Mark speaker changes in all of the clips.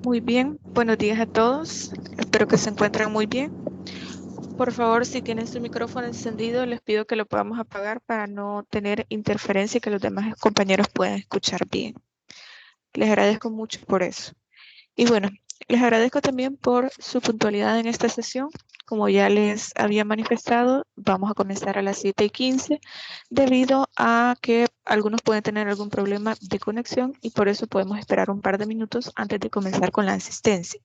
Speaker 1: Muy bien, buenos días a todos. Espero que se encuentren muy bien. Por favor, si tienen su micrófono encendido, les pido que lo podamos apagar para no tener interferencia y que los demás compañeros puedan escuchar bien. Les agradezco mucho por eso. Y bueno, les agradezco también por su puntualidad en esta sesión. Como ya les había manifestado, vamos a comenzar a las 7:15 debido a que algunos pueden tener algún problema de conexión y por eso podemos esperar un par de minutos antes de comenzar con la asistencia.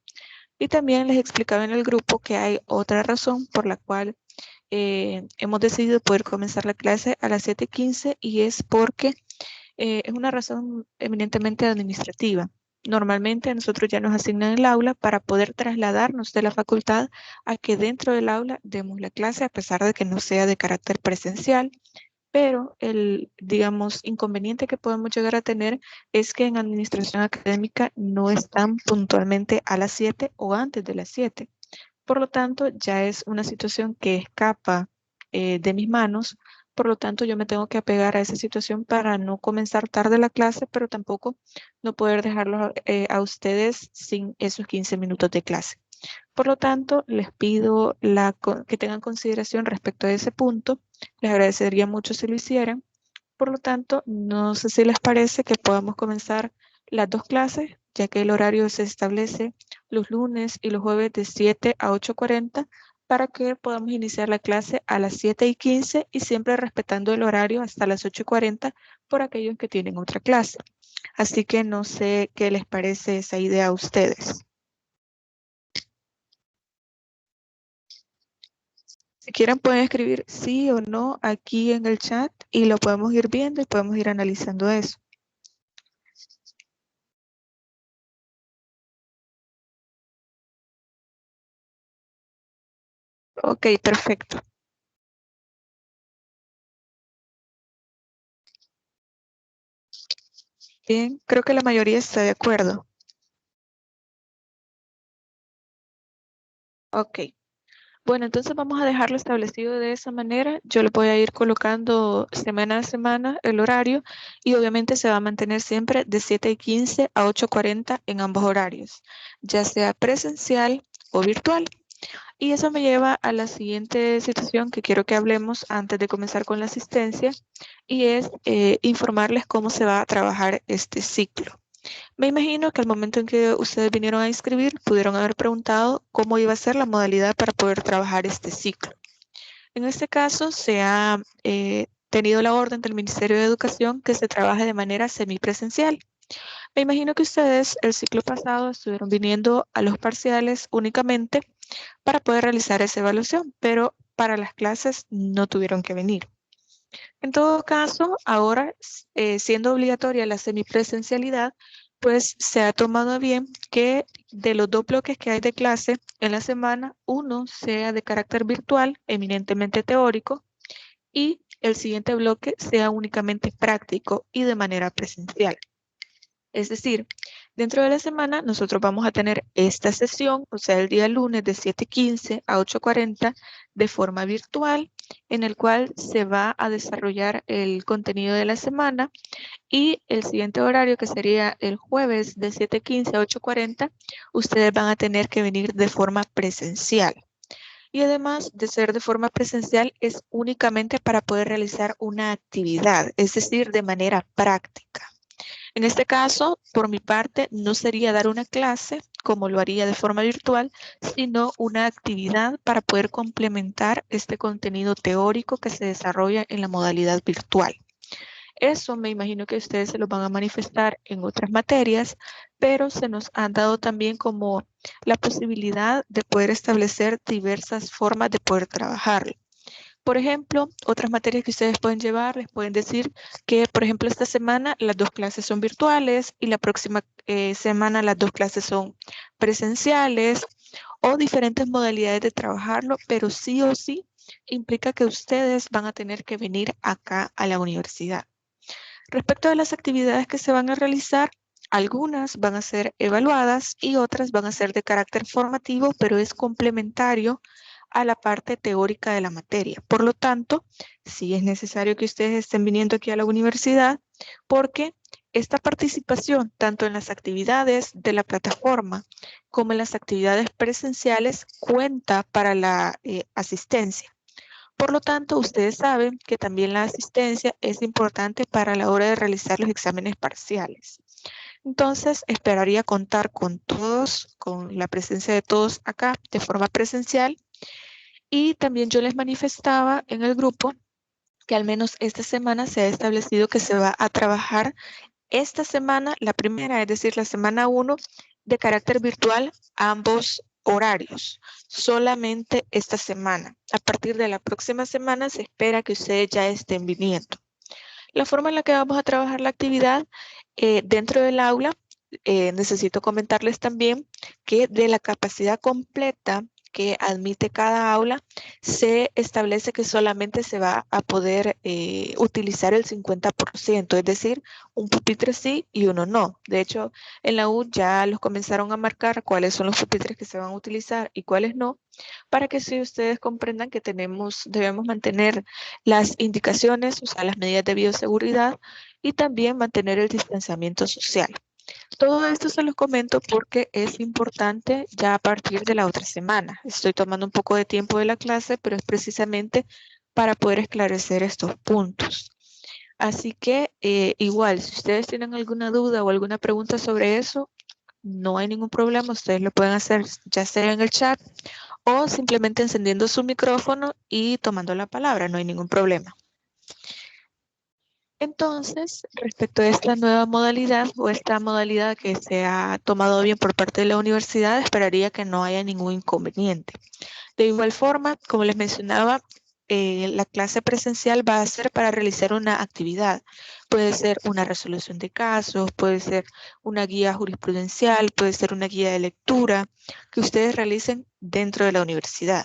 Speaker 1: Y también les explicaba en el grupo que hay otra razón por la cual hemos decidido poder comenzar la clase a las 7:15 y es porque es una razón eminentemente administrativa. Normalmente a nosotros ya nos asignan el aula para poder trasladarnos de la facultad a que dentro del aula demos la clase a pesar de que no sea de carácter presencial, pero el, digamos, inconveniente que podemos llegar a tener es que en administración académica no están puntualmente a las 7 o antes de las 7. Por lo tanto, ya es una situación que escapa de mis manos. Por lo tanto, yo me tengo que apegar a esa situación para no comenzar tarde la clase, pero tampoco no poder dejarlos a ustedes sin esos 15 minutos de clase. Por lo tanto, les pido que tengan consideración respecto a ese punto. Les agradecería mucho si lo hicieran. Por lo tanto, no sé si les parece que podamos comenzar las dos clases, ya que el horario se establece los lunes y los jueves de 7 a 8:40 para que podamos iniciar la clase a las 7:15 y siempre respetando el horario hasta las 8:40 por aquellos que tienen otra clase. Así que no sé qué les parece esa idea a ustedes. Si quieren pueden escribir sí o no aquí en el chat y lo podemos ir viendo y podemos ir analizando eso. Ok, perfecto. Bien, creo que la mayoría está de acuerdo. Ok. Bueno, entonces vamos a dejarlo establecido de esa manera. Yo le voy a ir colocando semana a semana el horario y obviamente se va a mantener siempre de 7:15 a 8:40 en ambos horarios, ya sea presencial o virtual. Y eso me lleva a la siguiente situación que quiero que hablemos antes de comenzar con la asistencia y es informarles cómo se va a trabajar este ciclo. Me imagino que al momento en que ustedes vinieron a inscribir, pudieron haber preguntado cómo iba a ser la modalidad para poder trabajar este ciclo. En este caso, se ha tenido la orden del Ministerio de Educación que se trabaje de manera semipresencial. Me imagino que ustedes el ciclo pasado estuvieron viniendo a los parciales únicamente para poder realizar esa evaluación, pero para las clases no tuvieron que venir. En todo caso, ahora, siendo obligatoria la semipresencialidad, pues se ha tomado a bien que de los dos bloques que hay de clase en la semana, uno sea de carácter virtual, eminentemente teórico, y el siguiente bloque sea únicamente práctico y de manera presencial. Es decir, dentro de la semana nosotros vamos a tener esta sesión, o sea, el día lunes de 7:15 a 8:40 de forma virtual, en el cual se va a desarrollar el contenido de la semana y el siguiente horario, que sería el jueves de 7:15 a 8:40, ustedes van a tener que venir de forma presencial. Y además de ser de forma presencial, es únicamente para poder realizar una actividad, es decir, de manera práctica. En este caso, por mi parte, no sería dar una clase como lo haría de forma virtual, sino una actividad para poder complementar este contenido teórico que se desarrolla en la modalidad virtual. Eso me imagino que ustedes se lo van a manifestar en otras materias, pero se nos han dado también como la posibilidad de poder establecer diversas formas de poder trabajarlo. Por ejemplo, otras materias que ustedes pueden llevar, les pueden decir que, por ejemplo, esta semana las 2 clases son virtuales y la próxima semana las 2 clases son presenciales o diferentes modalidades de trabajarlo, pero sí o sí implica que ustedes van a tener que venir acá a la universidad. Respecto a las actividades que se van a realizar, algunas van a ser evaluadas y otras van a ser de carácter formativo, pero es complementario a la parte teórica de la materia. Por lo tanto, sí es necesario que ustedes estén viniendo aquí a la universidad porque esta participación, tanto en las actividades de la plataforma como en las actividades presenciales, cuenta para la asistencia. Por lo tanto, ustedes saben que también la asistencia es importante para la hora de realizar los exámenes parciales. Entonces, esperaría contar con todos, con la presencia de todos acá de forma presencial. Y también yo les manifestaba en el grupo que al menos esta semana se ha establecido que se va a trabajar esta semana, la primera, es decir, la semana 1, de carácter virtual, ambos horarios, solamente esta semana. A partir de la próxima semana se espera que ustedes ya estén viniendo. La forma en la que vamos a trabajar la actividad dentro del aula, necesito comentarles también que de la capacidad completa que admite cada aula, se establece que solamente se va a poder utilizar el 50%, es decir, un pupitre sí y uno no. De hecho, en la U ya los comenzaron a marcar cuáles son los pupitres que se van a utilizar y cuáles no, para que si ustedes comprendan que debemos mantener las indicaciones, o sea, las medidas de bioseguridad y también mantener el distanciamiento social. Todo esto se los comento porque es importante ya a partir de la otra semana. Estoy tomando un poco de tiempo de la clase, pero es precisamente para poder esclarecer estos puntos. Así que igual, si ustedes tienen alguna duda o alguna pregunta sobre eso, no hay ningún problema. Ustedes lo pueden hacer ya sea en el chat o simplemente encendiendo su micrófono y tomando la palabra. No hay ningún problema. Entonces, respecto a esta nueva modalidad o esta modalidad que se ha tomado bien por parte de la universidad, esperaría que no haya ningún inconveniente. De igual forma, como les mencionaba, la clase presencial va a ser para realizar una actividad. Puede ser una resolución de casos, puede ser una guía jurisprudencial, puede ser una guía de lectura que ustedes realicen dentro de la universidad.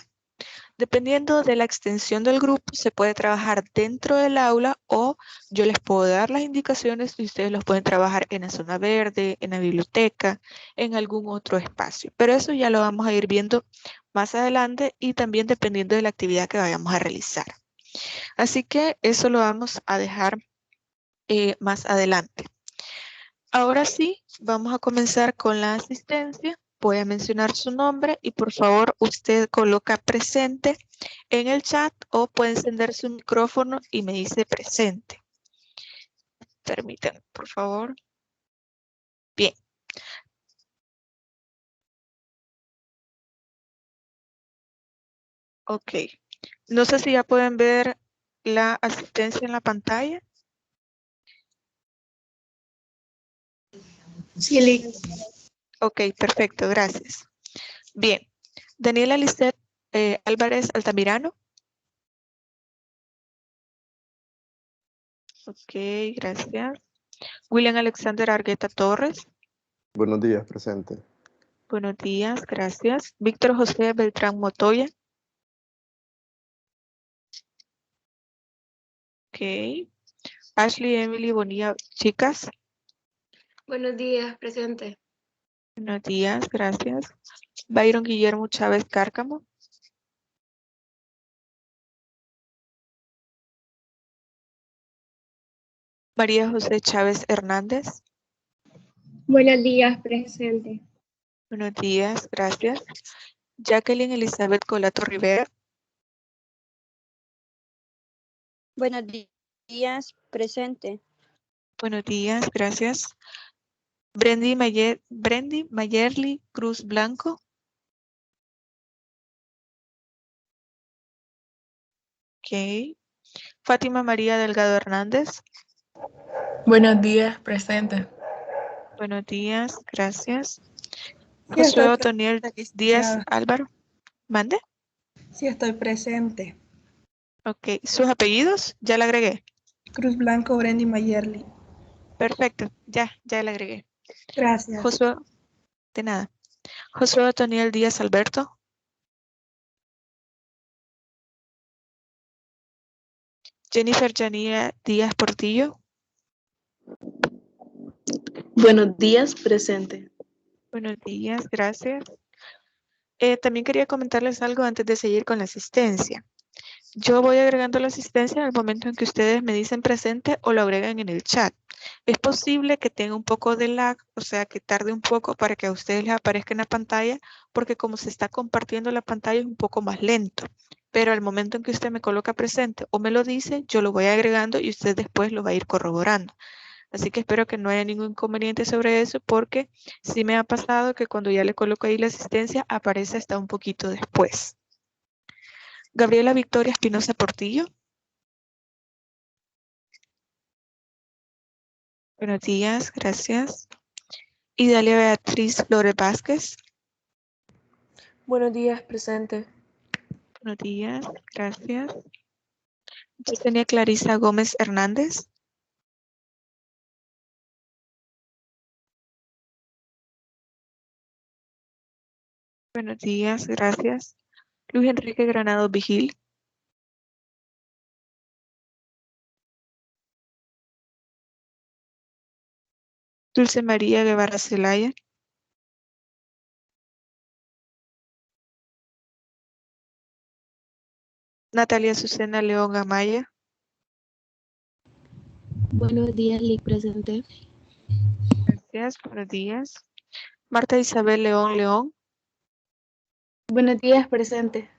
Speaker 1: Dependiendo de la extensión del grupo, se puede trabajar dentro del aula o yo les puedo dar las indicaciones y ustedes los pueden trabajar en la zona verde, en la biblioteca, en algún otro espacio. Pero eso ya lo vamos a ir viendo más adelante y también dependiendo de la actividad que vayamos a realizar. Así que eso lo vamos a dejar más adelante. Ahora sí, vamos a comenzar con la asistencia. Voy a mencionar su nombre y por favor usted coloca presente en el chat o puede encender su micrófono y me dice presente. Permítanme, por favor. Bien. Ok. No sé si ya pueden ver la asistencia en la pantalla.
Speaker 2: Sí, Lick.
Speaker 1: Ok, perfecto, gracias. Bien. Daniela Lisset Álvarez Altamirano. Ok, gracias. William Alexander Argueta Torres.
Speaker 3: Buenos días, presente.
Speaker 1: Buenos días, gracias. Víctor José Beltrán Motoya. Ok. Ashley Emily Bonilla Chicas.
Speaker 2: Buenos días, presente.
Speaker 1: Buenos días, gracias. Byron Guillermo Chávez Cárcamo. María José Chávez Hernández.
Speaker 2: Buenos días, presente.
Speaker 1: Buenos días, gracias. Jacqueline Elizabeth Colato Rivera.
Speaker 4: Buenos días, presente.
Speaker 1: Buenos días, gracias. Brendy Mayerly Cruz Blanco. Ok. Fátima María Delgado Hernández.
Speaker 5: Buenos días, presente.
Speaker 1: Buenos días, gracias.
Speaker 6: Sí,
Speaker 1: Josué
Speaker 6: estoy
Speaker 1: Otoniel
Speaker 6: presente,
Speaker 1: Díaz
Speaker 6: licenciada.
Speaker 1: Álvaro. ¿Mande?
Speaker 6: Sí, estoy presente.
Speaker 1: Ok. ¿Sus apellidos? Ya le agregué.
Speaker 6: Cruz Blanco, Brendy Mayerly.
Speaker 1: Perfecto. Ya le agregué.
Speaker 6: Gracias.
Speaker 1: Josué, de nada. Josué Otoniel Díaz Alberto. Jennifer Janía Díaz Portillo.
Speaker 7: Buenos días, presente.
Speaker 1: Buenos días, gracias. También quería comentarles algo antes de seguir con la asistencia. Yo voy agregando la asistencia en el momento en que ustedes me dicen presente o lo agregan en el chat. Es posible que tenga un poco de lag, o sea, que tarde un poco para que a ustedes les aparezca en la pantalla, porque como se está compartiendo la pantalla es un poco más lento. Pero al momento en que usted me coloca presente o me lo dice, yo lo voy agregando y usted después lo va a ir corroborando. Así que espero que no haya ningún inconveniente sobre eso, porque sí me ha pasado que cuando ya le coloco ahí la asistencia, aparece hasta un poquito después. Gabriela Victoria Espinosa Portillo. Buenos días, gracias. Idalia Beatriz Flores Vázquez.
Speaker 7: Buenos días, presente.
Speaker 1: Buenos días, gracias. Yesenia Clarisa Gómez Hernández. Buenos días, gracias. Luis Enrique Granado Vigil. Dulce María Guevara Zelaya. Natalia Azucena León Amaya.
Speaker 8: Buenos días, Lic, presente.
Speaker 1: Gracias, buenos días. Marta Isabel León León.
Speaker 2: Buenos días, presente.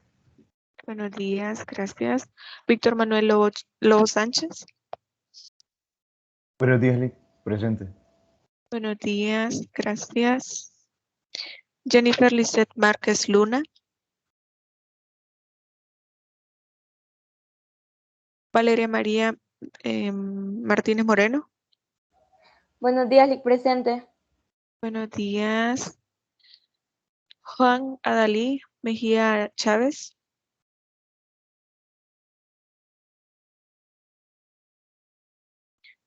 Speaker 1: Buenos días, gracias. Víctor Manuel Lobo Sánchez.
Speaker 9: Buenos días, Lic. Presente.
Speaker 1: Buenos días, gracias. Jennifer Lisette Márquez Luna. Valeria María Martínez Moreno.
Speaker 4: Buenos días, Lic, presente.
Speaker 1: Buenos días. Juan Adalí Mejía Chávez.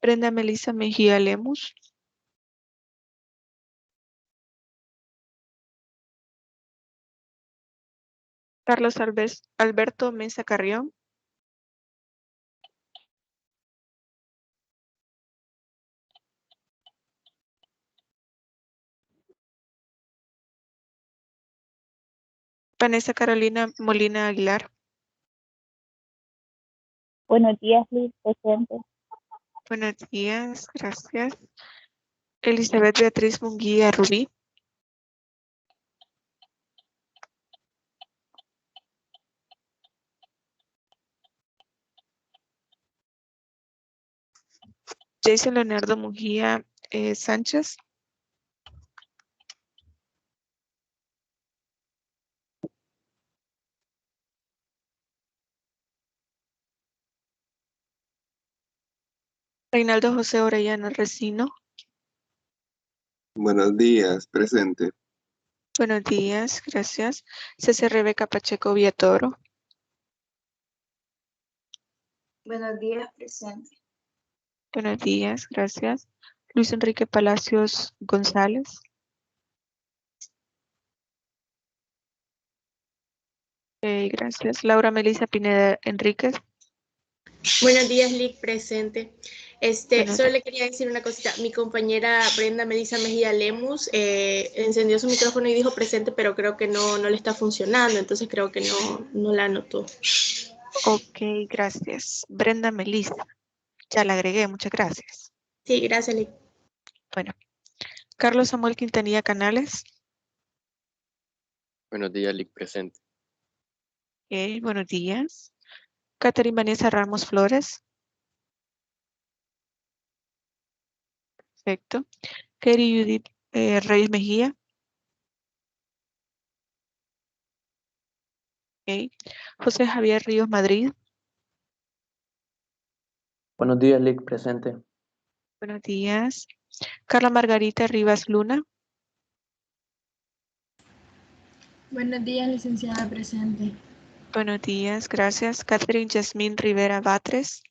Speaker 1: Brenda Melissa Mejía Lemus. Carlos Alberto Mesa Carrión. Vanessa Carolina Molina Aguilar.
Speaker 10: Buenos días, Lic, presente.
Speaker 1: Buenos días, gracias. Elizabeth Beatriz Munguía Rubí. Jason Leonardo Mujía Sánchez. Reinaldo José Orellana Resino.
Speaker 3: Buenos días, presente.
Speaker 1: Buenos días, gracias. César Rebeca Pacheco Villatoro.
Speaker 10: Buenos días, presente.
Speaker 1: Buenos días, gracias. Luis Enrique Palacios González. Gracias. Laura Melissa Pineda Enríquez.
Speaker 2: Buenos días, Lic, presente.
Speaker 1: Buenos
Speaker 2: Solo
Speaker 1: días.
Speaker 2: le quería decir una cosita. Mi compañera Brenda Melissa Mejía Lemus encendió su micrófono y dijo presente, pero creo que no le está funcionando, entonces creo que no la anotó.
Speaker 1: Ok, gracias. Brenda Melissa. Ya la agregué, muchas gracias.
Speaker 2: Sí, gracias, Lic.
Speaker 1: Bueno. Carlos Samuel Quintanilla Canales.
Speaker 11: Buenos días, Lic, presente.
Speaker 1: Ok, buenos días. Catherine Vanessa Ramos Flores. Perfecto. Kerry Judith Reyes Mejía. Ok. José Javier Ríos Madrid.
Speaker 12: Buenos días, Lic, presente.
Speaker 1: Buenos días. Carla Margarita Rivas Luna.
Speaker 9: Buenos días, licenciada, presente.
Speaker 1: Buenos días, gracias. Catherine Yasmín Rivera Batres.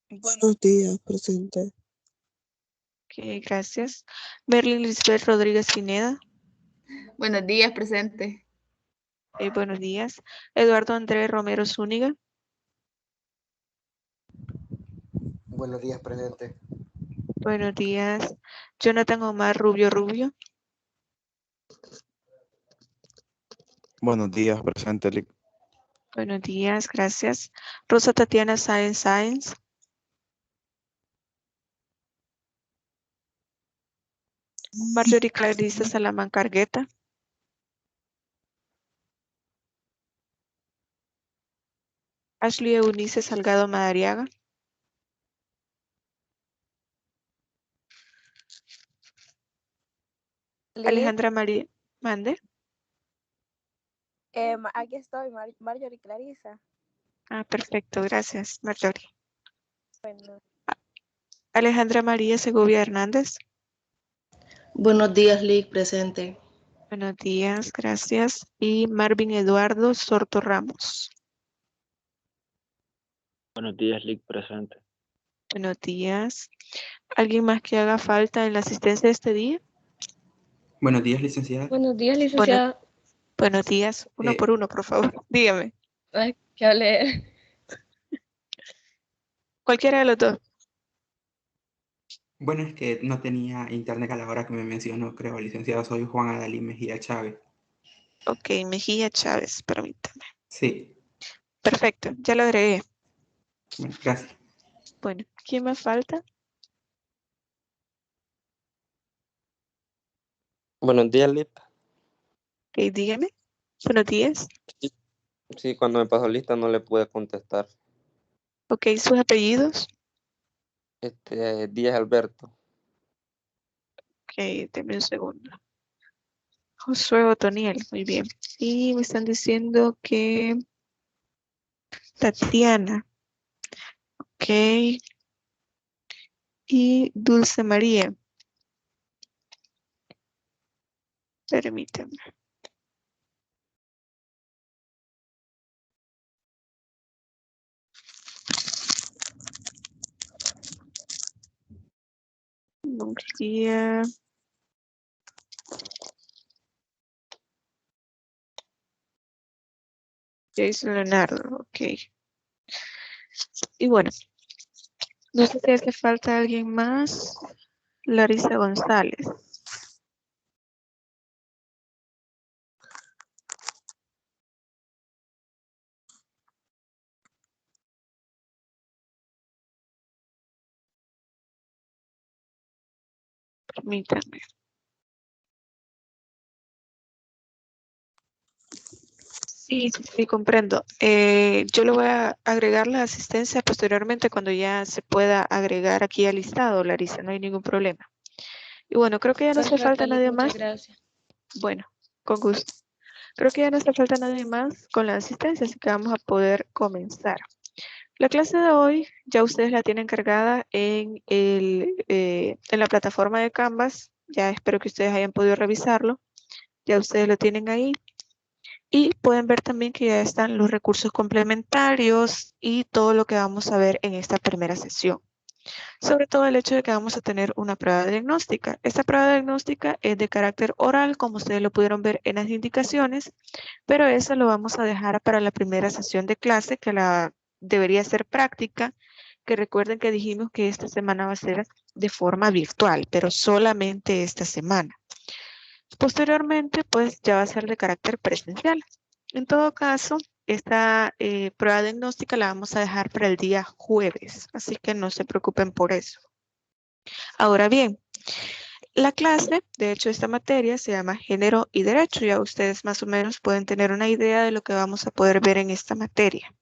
Speaker 11: Buenos días, presente.
Speaker 1: Ok, gracias. Merlin Lisbeth Rodríguez Pineda.
Speaker 12: Buenos días, presente.
Speaker 1: Buenos días. Eduardo Andrés Romero Zúñiga.
Speaker 13: Buenos días, presente.
Speaker 1: Buenos días. Jonathan Omar Rubio Rubio.
Speaker 14: Buenos días, presente, Lic.
Speaker 1: Buenos días, gracias. Rosa Tatiana Sáenz. Marjorie Clarissa Salamanca Argueta. Ashley Eunice Salgado Madariaga. Alejandra María. Mande.
Speaker 15: Aquí estoy, Marjorie Clarissa.
Speaker 1: Ah, perfecto, gracias, Marjorie.
Speaker 15: Bueno.
Speaker 1: Alejandra María Segovia Hernández.
Speaker 7: Buenos días, Lic, presente.
Speaker 1: Buenos días, gracias. Y Marvin Eduardo Sorto Ramos.
Speaker 16: Buenos días, Lic, presente.
Speaker 1: Buenos días. ¿Alguien más que haga falta en la asistencia de este día?
Speaker 17: Buenos días, licenciada.
Speaker 8: Buenos días, licenciada.
Speaker 1: Buenos días. Uno por uno, por favor. Dígame.
Speaker 8: Ay, ¿qué hablé?
Speaker 1: Cualquiera de los dos.
Speaker 17: Bueno, es que no tenía internet a la hora que me mencionó, creo, licenciado. Soy Juan Adalí Mejía Chávez.
Speaker 1: Ok, Mejía Chávez, permítame.
Speaker 17: Sí.
Speaker 1: Perfecto, ya lo agregué.
Speaker 17: Bueno, gracias.
Speaker 1: Bueno, ¿quién más falta?
Speaker 18: Buenos días, Lita.
Speaker 1: Ok, dígame. Buenos días.
Speaker 18: Sí, cuando me pasó lista no le pude contestar.
Speaker 1: Ok, ¿sus apellidos?
Speaker 18: Díaz Alberto.
Speaker 1: Ok, denme un segundo. Josué Otoniel, muy bien. Y me están diciendo que Tatiana. Ok. Y Dulce María. Permítame. María. Jason Leonardo, ok. Y bueno, no sé si hace falta alguien más. Larisa González. Permítame. Sí, comprendo. Yo le voy a agregar la asistencia posteriormente cuando ya se pueda agregar aquí al listado, Larisa, no hay ningún problema. Y bueno, creo que ya no hace falta nadie más.
Speaker 8: Muchas gracias.
Speaker 1: Bueno, con gusto. Creo que ya no hace falta nadie más con la asistencia, así que vamos a poder comenzar. La clase de hoy ya ustedes la tienen cargada en la plataforma de Canvas. Ya espero que ustedes hayan podido revisarlo. Ya ustedes lo tienen ahí. Y pueden ver también que ya están los recursos complementarios y todo lo que vamos a ver en esta primera sesión. Sobre todo el hecho de que vamos a tener una prueba diagnóstica. Esta prueba diagnóstica es de carácter oral, como ustedes lo pudieron ver en las indicaciones, pero eso lo vamos a dejar para la primera sesión de clase, que debería ser práctica, que recuerden que dijimos que esta semana va a ser de forma virtual, pero solamente esta semana. Posteriormente, pues ya va a ser de carácter presencial. En todo caso, esta prueba diagnóstica la vamos a dejar para el día jueves, así que no se preocupen por eso. Ahora bien, la clase, de hecho, esta materia se llama Género y Derecho. Ya ustedes más o menos pueden tener una idea de lo que vamos a poder ver en esta materia.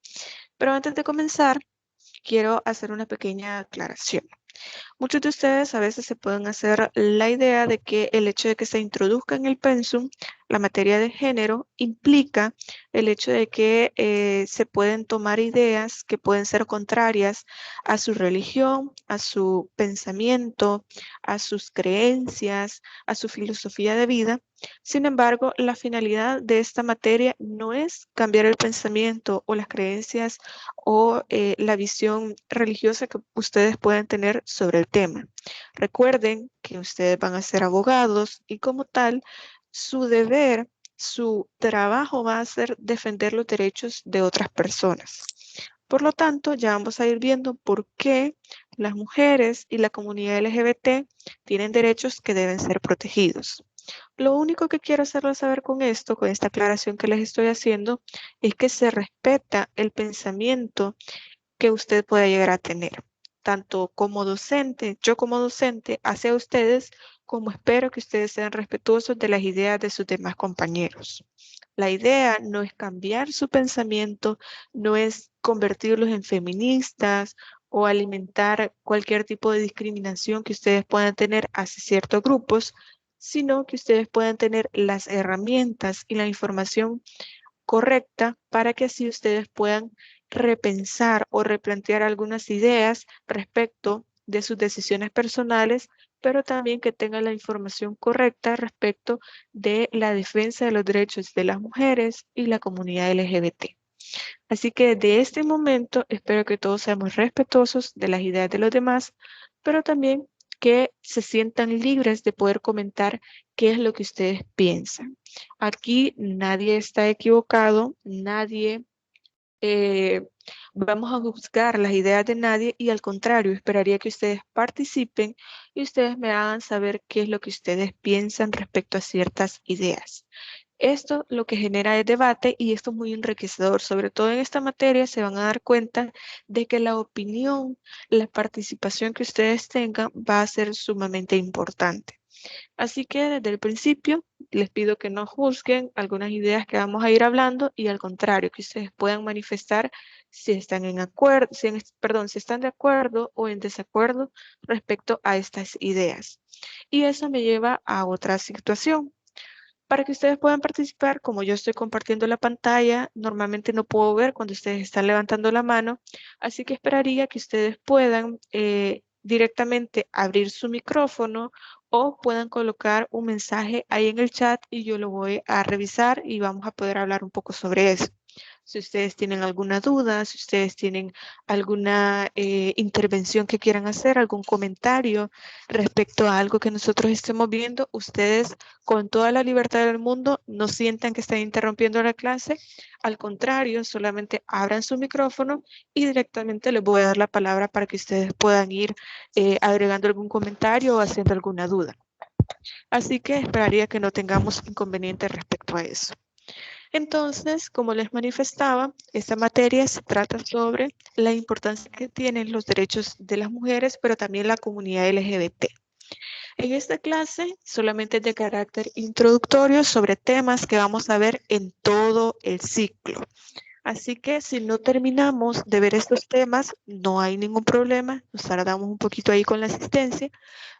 Speaker 1: Pero antes de comenzar, quiero hacer una pequeña aclaración. Muchos de ustedes a veces se pueden hacer la idea de que el hecho de que se introduzca en el pensum la materia de género implica el hecho de que se pueden tomar ideas que pueden ser contrarias a su religión, a su pensamiento, a sus creencias, a su filosofía de vida. Sin embargo, la finalidad de esta materia no es cambiar el pensamiento o las creencias o la visión religiosa que ustedes pueden tener sobre el tema. Recuerden que ustedes van a ser abogados y como tal, su deber, su trabajo va a ser defender los derechos de otras personas. Por lo tanto, ya vamos a ir viendo por qué las mujeres y la comunidad LGBT tienen derechos que deben ser protegidos. Lo único que quiero hacerles saber con esto, con esta aclaración que les estoy haciendo, es que se respeta el pensamiento que usted pueda llegar a tener, tanto como docente, yo como docente, hacia ustedes, como espero que ustedes sean respetuosos de las ideas de sus demás compañeros. La idea no es cambiar su pensamiento, no es convertirlos en feministas o alimentar cualquier tipo de discriminación que ustedes puedan tener hacia ciertos grupos, sino que ustedes puedan tener las herramientas y la información correcta para que así ustedes puedan repensar o replantear algunas ideas respecto de sus decisiones personales, pero también que tengan la información correcta respecto de la defensa de los derechos de las mujeres y la comunidad LGBT. Así que desde este momento espero que todos seamos respetuosos de las ideas de los demás, pero también que se sientan libres de poder comentar qué es lo que ustedes piensan. Aquí nadie está equivocado, nadie vamos a juzgar las ideas de nadie y al contrario, esperaría que ustedes participen y ustedes me hagan saber qué es lo que ustedes piensan respecto a ciertas ideas. Esto lo que genera es debate y esto es muy enriquecedor. Sobre todo en esta materia se van a dar cuenta de que la opinión, la participación que ustedes tengan va a ser sumamente importante. Así que desde el principio les pido que no juzguen algunas ideas que vamos a ir hablando y al contrario, que ustedes puedan manifestar si están en acuerdo, si están de acuerdo o en desacuerdo respecto a estas ideas. Y eso me lleva a otra situación. Para que ustedes puedan participar, como yo estoy compartiendo la pantalla, normalmente no puedo ver cuando ustedes están levantando la mano, así que esperaría que ustedes puedan directamente abrir su micrófono o puedan colocar un mensaje ahí en el chat y yo lo voy a revisar y vamos a poder hablar un poco sobre eso. Si ustedes tienen alguna duda, si ustedes tienen alguna intervención que quieran hacer, algún comentario respecto a algo que nosotros estemos viendo, ustedes con toda la libertad del mundo no sientan que están interrumpiendo la clase. Al contrario, solamente abran su micrófono y directamente les voy a dar la palabra para que ustedes puedan ir agregando algún comentario o haciendo alguna duda. Así que esperaría que no tengamos inconvenientes respecto a eso. Entonces, como les manifestaba, esta materia se trata sobre la importancia que tienen los derechos de las mujeres, pero también la comunidad LGBT. En esta clase solamente es de carácter introductorio sobre temas que vamos a ver en todo el ciclo. Así que si no terminamos de ver estos temas, no hay ningún problema. Nos tardamos un poquito ahí con la asistencia,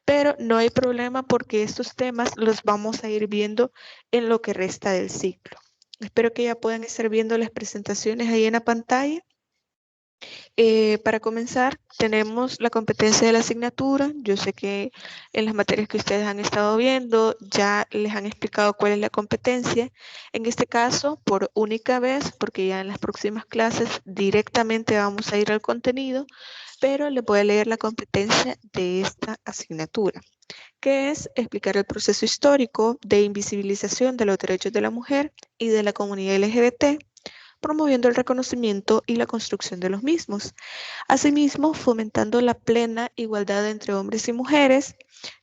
Speaker 1: pero no hay problema porque estos temas los vamos a ir viendo en lo que resta del ciclo. Espero que ya puedan estar viendo las presentaciones ahí en la pantalla. Para comenzar, tenemos la competencia de la asignatura. Yo sé que en las materias que ustedes han estado viendo ya les han explicado cuál es la competencia. En este caso, por única vez, porque ya en las próximas clases directamente vamos a ir al contenido, pero les voy a leer la competencia de esta asignatura, que es explicar el proceso histórico de invisibilización de los derechos de la mujer y de la comunidad LGBT, promoviendo el reconocimiento y la construcción de los mismos. Asimismo, fomentando la plena igualdad entre hombres y mujeres,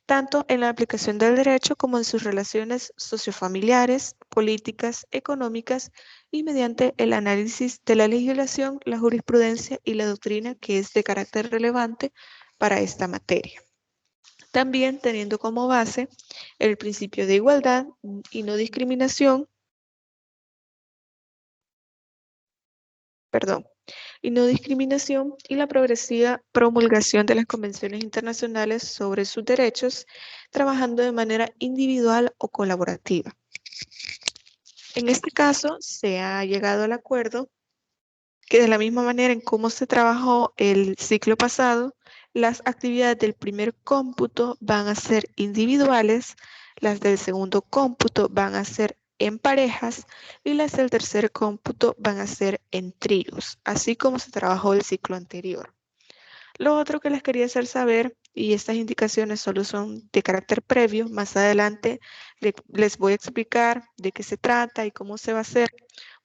Speaker 1: tanto en la aplicación del derecho como en sus relaciones sociofamiliares, políticas, económicas y mediante el análisis de la legislación, la jurisprudencia y la doctrina que es de carácter relevante para esta materia. También teniendo como base el principio de igualdad y no discriminación, y la progresiva promulgación de las convenciones internacionales sobre sus derechos, trabajando de manera individual o colaborativa. En este caso, se ha llegado al acuerdo que de la misma manera en cómo se trabajó el ciclo pasado, las actividades del primer cómputo van a ser individuales, las del segundo cómputo van a ser en parejas y las del tercer cómputo van a ser en tríos, así como se trabajó el ciclo anterior. Lo otro que les quería hacer saber, y estas indicaciones solo son de carácter previo, más adelante les voy a explicar de qué se trata y cómo se va a hacer.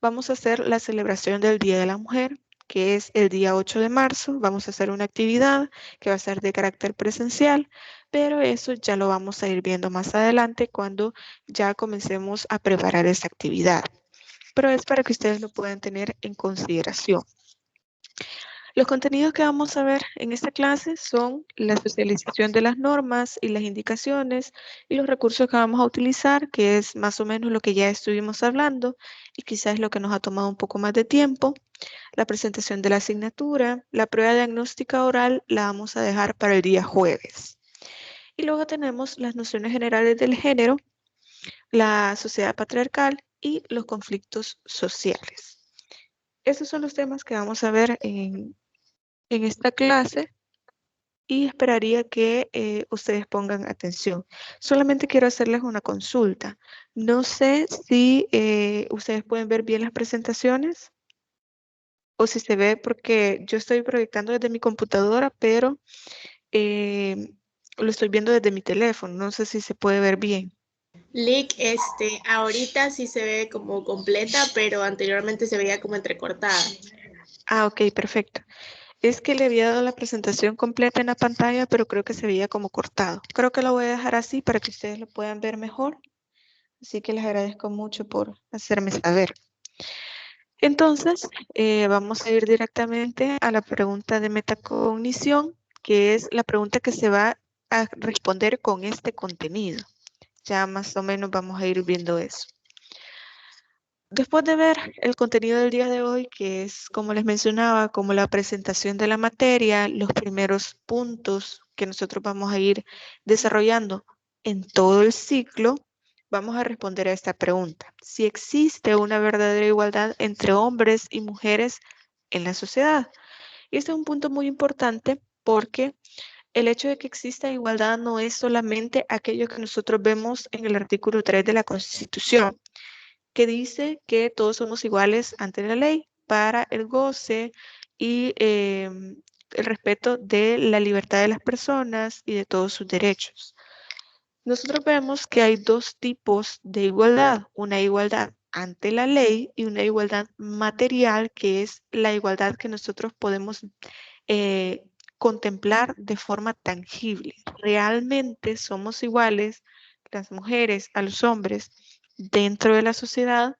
Speaker 1: Vamos a hacer la celebración del Día de la Mujer, que es el día 8 de marzo. Vamos a hacer una actividad que va a ser de carácter presencial, pero eso ya lo vamos a ir viendo más adelante cuando ya comencemos a preparar esa actividad. Pero es para que ustedes lo puedan tener en consideración. Los contenidos que vamos a ver en esta clase son la socialización de las normas y las indicaciones y los recursos que vamos a utilizar, que es más o menos lo que ya estuvimos hablando y quizás es lo que nos ha tomado un poco más de tiempo. La presentación de la asignatura, la prueba diagnóstica oral la vamos a dejar para el día jueves. Y luego tenemos las nociones generales del género, la sociedad patriarcal y los conflictos sociales. Estos son los temas que vamos a ver en esta clase y esperaría que ustedes pongan atención. Solamente quiero hacerles una consulta. No sé si ustedes pueden ver bien las presentaciones o si se ve porque yo estoy proyectando desde mi computadora, pero lo estoy viendo desde mi teléfono. No sé si se puede ver bien.
Speaker 2: Lick, ahorita sí se ve como completa, pero anteriormente se veía como entrecortada.
Speaker 1: Ah, ok, perfecto. Es que le había dado la presentación completa en la pantalla, pero creo que se veía como cortado. Creo que lo voy a dejar así para que ustedes lo puedan ver mejor. Así que les agradezco mucho por hacerme saber. Entonces, vamos a ir directamente a la pregunta de metacognición, que es la pregunta que se va a responder con este contenido. Ya más o menos vamos a ir viendo eso. Después de ver el contenido del día de hoy, que es, como les mencionaba, como la presentación de la materia, los primeros puntos que nosotros vamos a ir desarrollando en todo el ciclo, vamos a responder a esta pregunta. Si existe una verdadera igualdad entre hombres y mujeres en la sociedad. Y este es un punto muy importante porque el hecho de que exista igualdad no es solamente aquello que nosotros vemos en el artículo 3 de la Constitución, que dice que todos somos iguales ante la ley para el goce y el respeto de la libertad de las personas y de todos sus derechos. Nosotros vemos que hay dos tipos de igualdad, una igualdad ante la ley y una igualdad material, que es la igualdad que nosotros podemos contemplar de forma tangible. Realmente somos iguales las mujeres a los hombres dentro de la sociedad.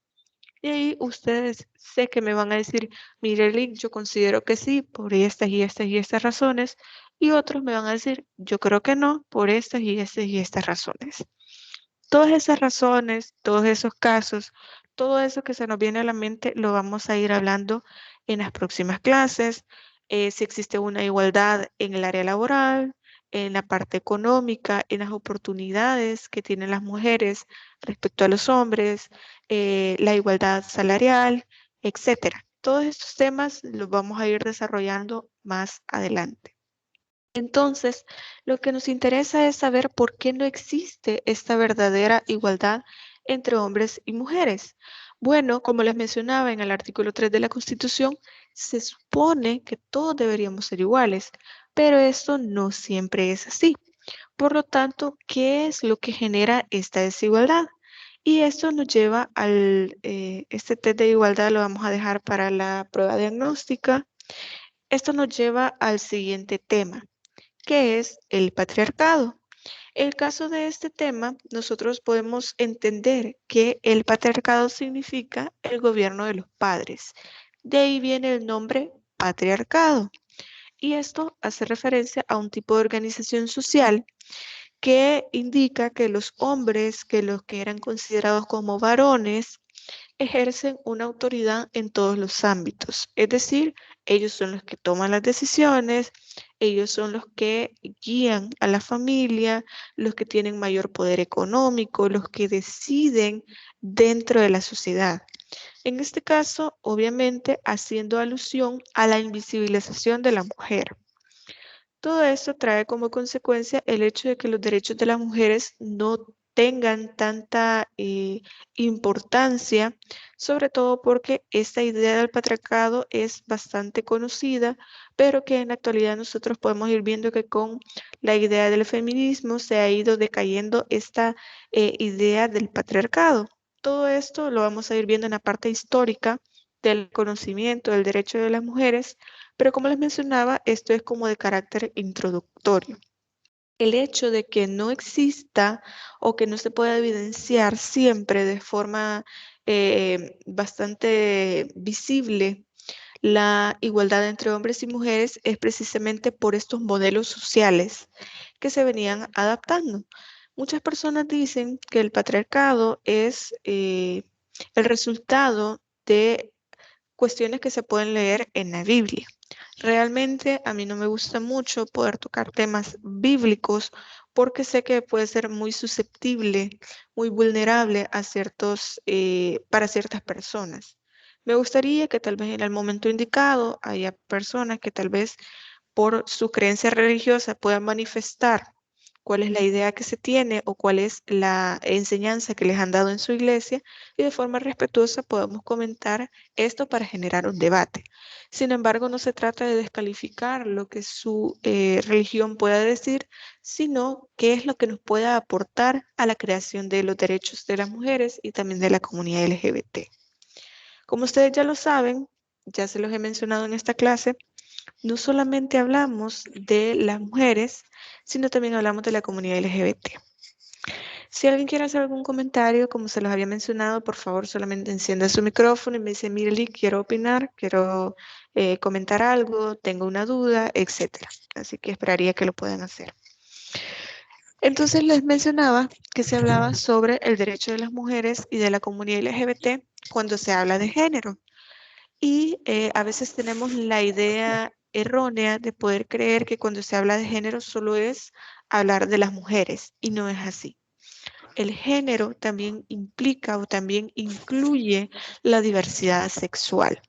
Speaker 1: Y ahí ustedes sé que me van a decir, mire, Lick, yo considero que sí, por estas y estas y estas razones. Y otros me van a decir, yo creo que no, por estas y estas y estas razones. Todas esas razones, todos esos casos, todo eso que se nos viene a la mente, lo vamos a ir hablando en las próximas clases. Si existe una igualdad en el área laboral, en la parte económica, en las oportunidades que tienen las mujeres respecto a los hombres, la igualdad salarial, etcétera. Todos estos temas los vamos a ir desarrollando más adelante. Entonces, lo que nos interesa es saber por qué no existe esta verdadera igualdad entre hombres y mujeres. Bueno, como les mencionaba en el artículo 3 de la Constitución, se supone que todos deberíamos ser iguales, pero esto no siempre es así. Por lo tanto, ¿qué es lo que genera esta desigualdad? Y esto nos lleva al, este test de igualdad lo vamos a dejar para la prueba diagnóstica. Esto nos lleva al siguiente tema, que es el patriarcado. En el caso de este tema, nosotros podemos entender que el patriarcado significa el gobierno de los padres. De ahí viene el nombre patriarcado. Y esto hace referencia a un tipo de organización social que indica que los hombres, que los que eran considerados como varones, ejercen una autoridad en todos los ámbitos. Es decir, ellos son los que toman las decisiones, ellos son los que guían a la familia, los que tienen mayor poder económico, los que deciden dentro de la sociedad. En este caso, obviamente, haciendo alusión a la invisibilización de la mujer. Todo esto trae como consecuencia el hecho de que los derechos de las mujeres no tengan tanta importancia, sobre todo porque esta idea del patriarcado es bastante conocida, pero que en la actualidad nosotros podemos ir viendo que con la idea del feminismo se ha ido decayendo esta idea del patriarcado. Todo esto lo vamos a ir viendo en la parte histórica del conocimiento del derecho de las mujeres, pero como les mencionaba, esto es como de carácter introductorio. El hecho de que no exista o que no se pueda evidenciar siempre de forma bastante visible la igualdad entre hombres y mujeres es precisamente por estos modelos sociales que se venían adaptando. Muchas personas dicen que el patriarcado es el resultado de cuestiones que se pueden leer en la Biblia. Realmente a mí no me gusta mucho poder tocar temas bíblicos porque sé que puede ser muy susceptible, muy vulnerable a para ciertas personas. Me gustaría que tal vez en el momento indicado haya personas que tal vez por su creencia religiosa puedan manifestar cuál es la idea que se tiene o cuál es la enseñanza que les han dado en su iglesia y de forma respetuosa podemos comentar esto para generar un debate. Sin embargo, no se trata de descalificar lo que su religión pueda decir, sino qué es lo que nos pueda aportar a la creación de los derechos de las mujeres y también de la comunidad LGBT. Como ustedes ya lo saben, ya se los he mencionado en esta clase, no solamente hablamos de las mujeres, sino también hablamos de la comunidad LGBT. Si alguien quiere hacer algún comentario, como se los había mencionado, por favor solamente encienda su micrófono y me dice, Mireli, quiero opinar, quiero comentar algo, tengo una duda, etc. Así que esperaría que lo puedan hacer. Entonces les mencionaba que se hablaba sobre el derecho de las mujeres y de la comunidad LGBT cuando se habla de género. Y a veces tenemos la idea errónea de poder creer que cuando se habla de género solo es hablar de las mujeres y no es así. El género también implica o también incluye la diversidad sexual.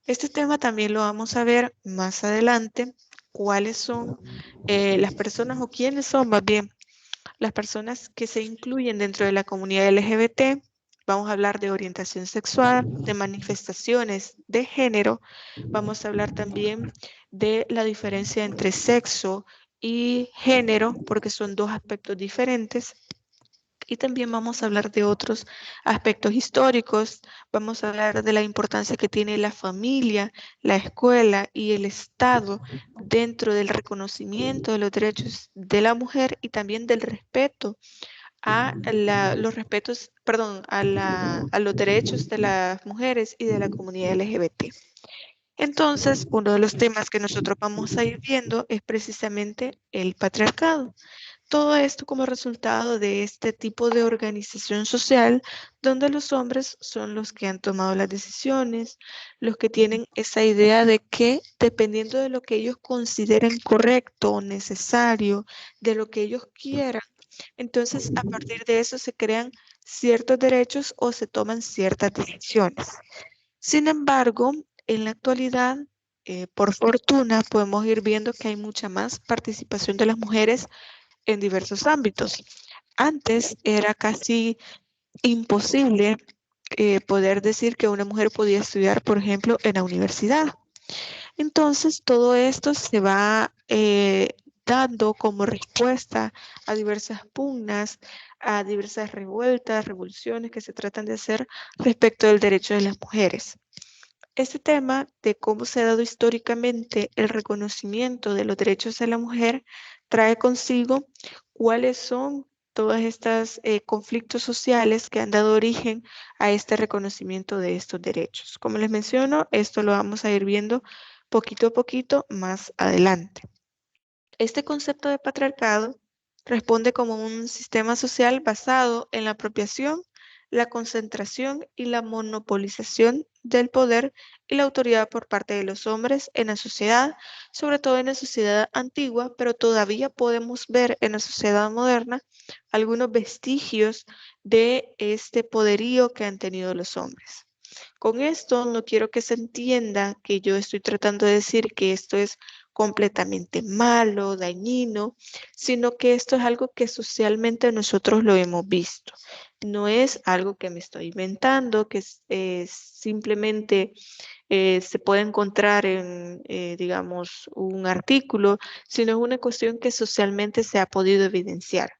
Speaker 1: Este tema también lo vamos a ver más adelante, cuáles son las personas o quiénes son más bien las personas que se incluyen dentro de la comunidad LGBT. Vamos a hablar de orientación sexual, de manifestaciones de género. Vamos a hablar también de la diferencia entre sexo y género, porque son dos aspectos diferentes. Y también vamos a hablar de otros aspectos históricos. Vamos a hablar de la importancia que tiene la familia, la escuela y el Estado dentro del reconocimiento de los derechos de la mujer y también del respeto a los derechos de las mujeres y de la comunidad LGBT. Entonces, uno de los temas que nosotros vamos a ir viendo es precisamente el patriarcado. Todo esto como resultado de este tipo de organización social donde los hombres son los que han tomado las decisiones, los que tienen esa idea de que dependiendo de lo que ellos consideren correcto o necesario, de lo que ellos quieran, entonces a partir de eso se crean ciertos derechos o se toman ciertas decisiones. Sin embargo, en la actualidad, por fortuna, podemos ir viendo que hay mucha más participación de las mujeres en diversos ámbitos. Antes era casi imposible poder decir que una mujer podía estudiar, por ejemplo, en la universidad. Entonces, todo esto se va dando como respuesta a diversas pugnas, a diversas revueltas, revoluciones que se tratan de hacer respecto del derecho de las mujeres. Este tema de cómo se ha dado históricamente el reconocimiento de los derechos de la mujer trae consigo cuáles son todos estos conflictos sociales que han dado origen a este reconocimiento de estos derechos. Como les menciono, esto lo vamos a ir viendo poquito a poquito más adelante. Este concepto de patriarcado responde como un sistema social basado en la apropiación la concentración y la monopolización del poder y la autoridad por parte de los hombres en la sociedad, sobre todo en la sociedad antigua, pero todavía podemos ver en la sociedad moderna algunos vestigios de este poderío que han tenido los hombres. Con esto no quiero que se entienda que yo estoy tratando de decir que esto es completamente malo, dañino, sino que esto es algo que socialmente nosotros lo hemos visto. No es algo que me estoy inventando, que simplemente se puede encontrar en, digamos, un artículo, sino es una cuestión que socialmente se ha podido evidenciar.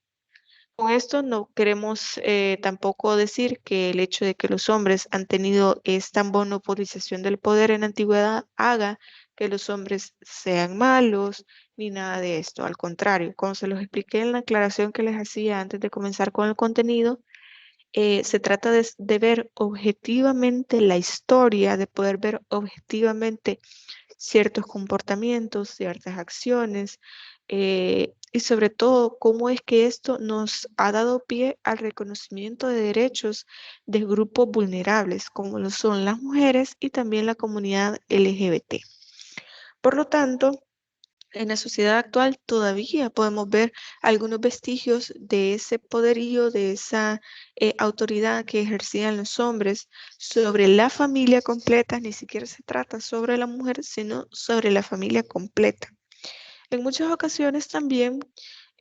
Speaker 1: Con esto no queremos tampoco decir que el hecho de que los hombres han tenido esta monopolización del poder en la antigüedad haga que los hombres sean malos, ni nada de esto. Al contrario, como se los expliqué en la aclaración que les hacía antes de comenzar con el contenido, se trata de ver objetivamente la historia, de poder ver objetivamente ciertos comportamientos, ciertas acciones, y sobre todo cómo es que esto nos ha dado pie al reconocimiento de derechos de grupos vulnerables, como lo son las mujeres y también la comunidad LGBT. Por lo tanto, en la sociedad actual todavía podemos ver algunos vestigios de ese poderío, de esa autoridad que ejercían los hombres sobre la familia completa. Ni siquiera se trata sobre la mujer, sino sobre la familia completa. En muchas ocasiones también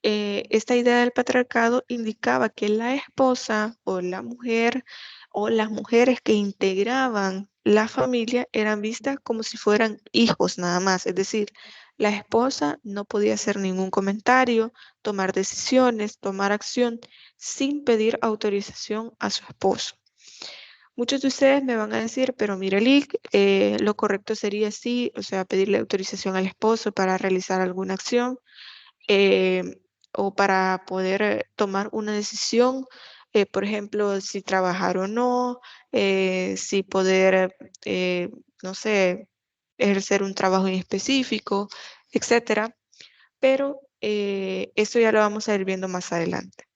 Speaker 1: esta idea del patriarcado indicaba que la esposa o la mujer o las mujeres que integraban la familia eran vistas como si fueran hijos nada más. Es decir, la esposa no podía hacer ningún comentario, tomar decisiones, tomar acción sin pedir autorización a su esposo. Muchos de ustedes me van a decir, pero mire, Lick, lo correcto sería sí, o sea, pedirle autorización al esposo para realizar alguna acción o para poder tomar una decisión, por ejemplo, si trabajar o no, si poder, no sé, ejercer un trabajo en específico, etcétera. Pero esto ya lo vamos a ir viendo más adelante.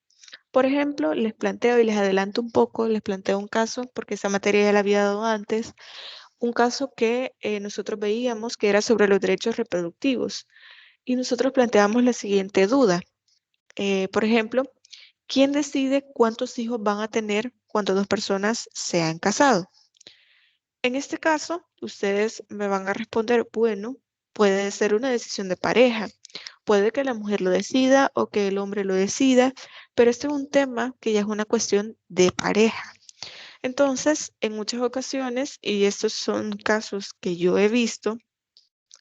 Speaker 1: Por ejemplo, les planteo y les adelanto un poco, les planteo un caso, porque esa materia ya la había dado antes, un caso que nosotros veíamos que era sobre los derechos reproductivos. Y nosotros planteamos la siguiente duda. Por ejemplo, ¿quién decide cuántos hijos van a tener cuando dos personas se han casado? En este caso, ustedes me van a responder, bueno, puede ser una decisión de pareja. Puede que la mujer lo decida o que el hombre lo decida, pero este es un tema que ya es una cuestión de pareja. Entonces, en muchas ocasiones, y estos son casos que yo he visto,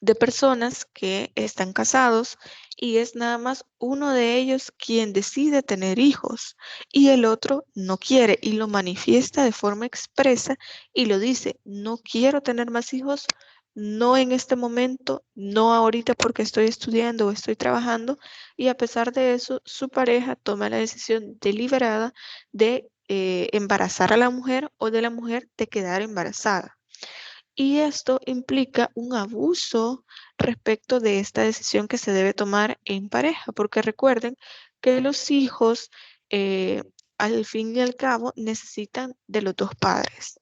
Speaker 1: de personas que están casados y es nada más uno de ellos quien decide tener hijos y el otro no quiere y lo manifiesta de forma expresa y lo dice, no quiero tener más hijos, no en este momento, no ahorita porque estoy estudiando o estoy trabajando, y a pesar de eso su pareja toma la decisión deliberada de embarazar a la mujer o de la mujer de quedar embarazada. Y esto implica un abuso respecto de esta decisión que se debe tomar en pareja, porque recuerden que los hijos, al fin y al cabo, necesitan de los dos padres.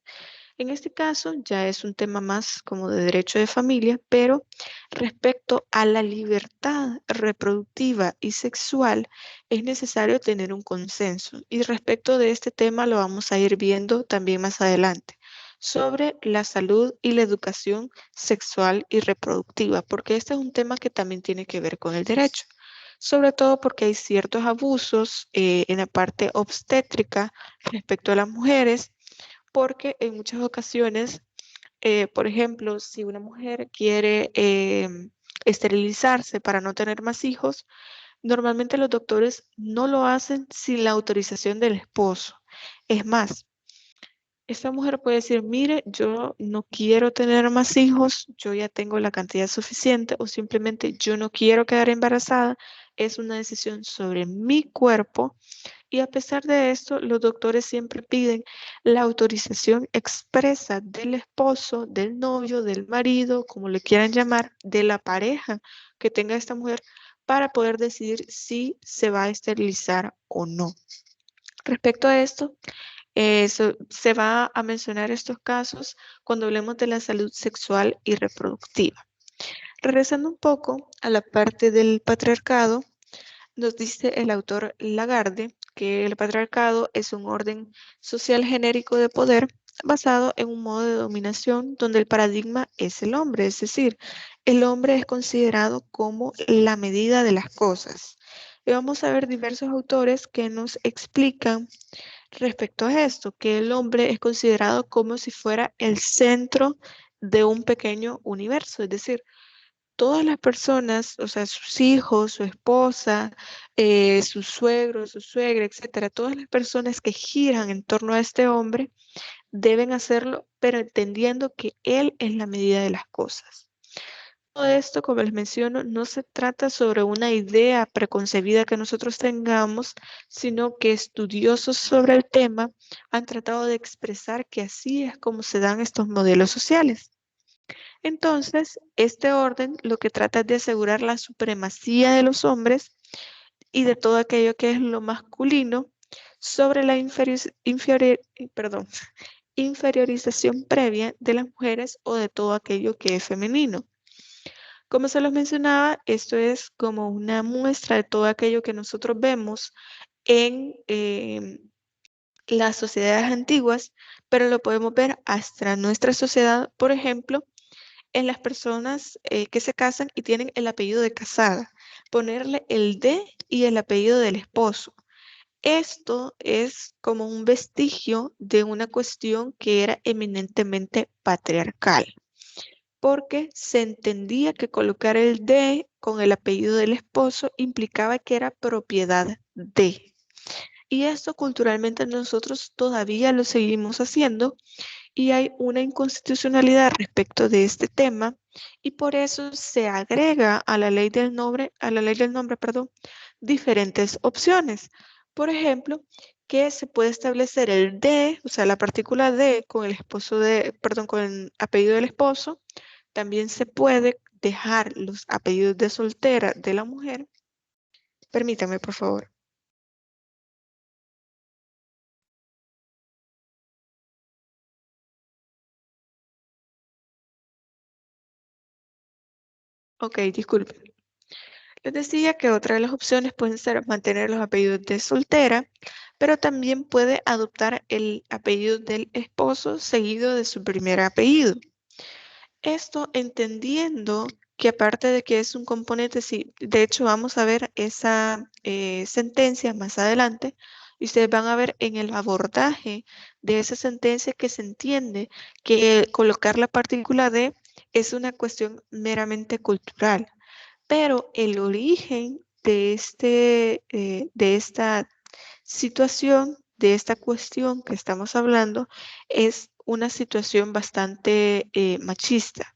Speaker 1: En este caso ya es un tema más como de derecho de familia, pero respecto a la libertad reproductiva y sexual es necesario tener un consenso. Y respecto de este tema lo vamos a ir viendo también más adelante, sobre la salud y la educación sexual y reproductiva, porque este es un tema que también tiene que ver con el derecho, sobre todo porque hay ciertos abusos en la parte obstétrica respecto a las mujeres, porque en muchas ocasiones, por ejemplo, si una mujer quiere esterilizarse para no tener más hijos, normalmente los doctores no lo hacen sin la autorización del esposo. Es más, esta mujer puede decir, mire, yo no quiero tener más hijos, yo ya tengo la cantidad suficiente, o simplemente yo no quiero quedar embarazada. Es una decisión sobre mi cuerpo. Y a pesar de esto, los doctores siempre piden la autorización expresa del esposo, del novio, del marido, como le quieran llamar, de la pareja que tenga esta mujer, para poder decidir si se va a esterilizar o no. Respecto a esto, Se va a mencionar estos casos cuando hablemos de la salud sexual y reproductiva. Regresando un poco a la parte del patriarcado, nos dice el autor Lagarde que el patriarcado es un orden social genérico de poder basado en un modo de dominación donde el paradigma es el hombre, es decir, el hombre es considerado como la medida de las cosas. Y vamos a ver diversos autores que nos explican respecto a esto, que el hombre es considerado como si fuera el centro de un pequeño universo, es decir, todas las personas, o sea, sus hijos, su esposa, sus suegros, su suegra, etcétera, todas las personas que giran en torno a este hombre deben hacerlo, pero entendiendo que él es la medida de las cosas. Todo esto, como les menciono, no se trata sobre una idea preconcebida que nosotros tengamos, sino que estudiosos sobre el tema han tratado de expresar que así es como se dan estos modelos sociales. Entonces, este orden lo que trata es de asegurar la supremacía de los hombres y de todo aquello que es lo masculino sobre la inferiorización previa de las mujeres o de todo aquello que es femenino. Como se los mencionaba, esto es como una muestra de todo aquello que nosotros vemos en las sociedades antiguas, pero lo podemos ver hasta nuestra sociedad, por ejemplo, en las personas que se casan y tienen el apellido de casada, ponerle el de y el apellido del esposo. Esto es como un vestigio de una cuestión que era eminentemente patriarcal, porque se entendía que colocar el de con el apellido del esposo implicaba que era propiedad de. Y esto culturalmente nosotros todavía lo seguimos haciendo y hay una inconstitucionalidad respecto de este tema y por eso se agrega a la ley del nombre, diferentes opciones. Por ejemplo, que se puede establecer el de, o sea, la partícula de con el esposo con el apellido del esposo. También se puede dejar los apellidos de soltera de la mujer. Permítame, por favor. Ok, disculpen. Les decía que otra de las opciones pueden ser mantener los apellidos de soltera, pero también puede adoptar el apellido del esposo seguido de su primer apellido. Esto entendiendo que aparte de que es un componente, sí, de hecho vamos a ver esa sentencia más adelante, y ustedes van a ver en el abordaje de esa sentencia que se entiende que colocar la partícula de es una cuestión meramente cultural, pero el origen de esta situación, de esta cuestión que estamos hablando, es una situación bastante machista,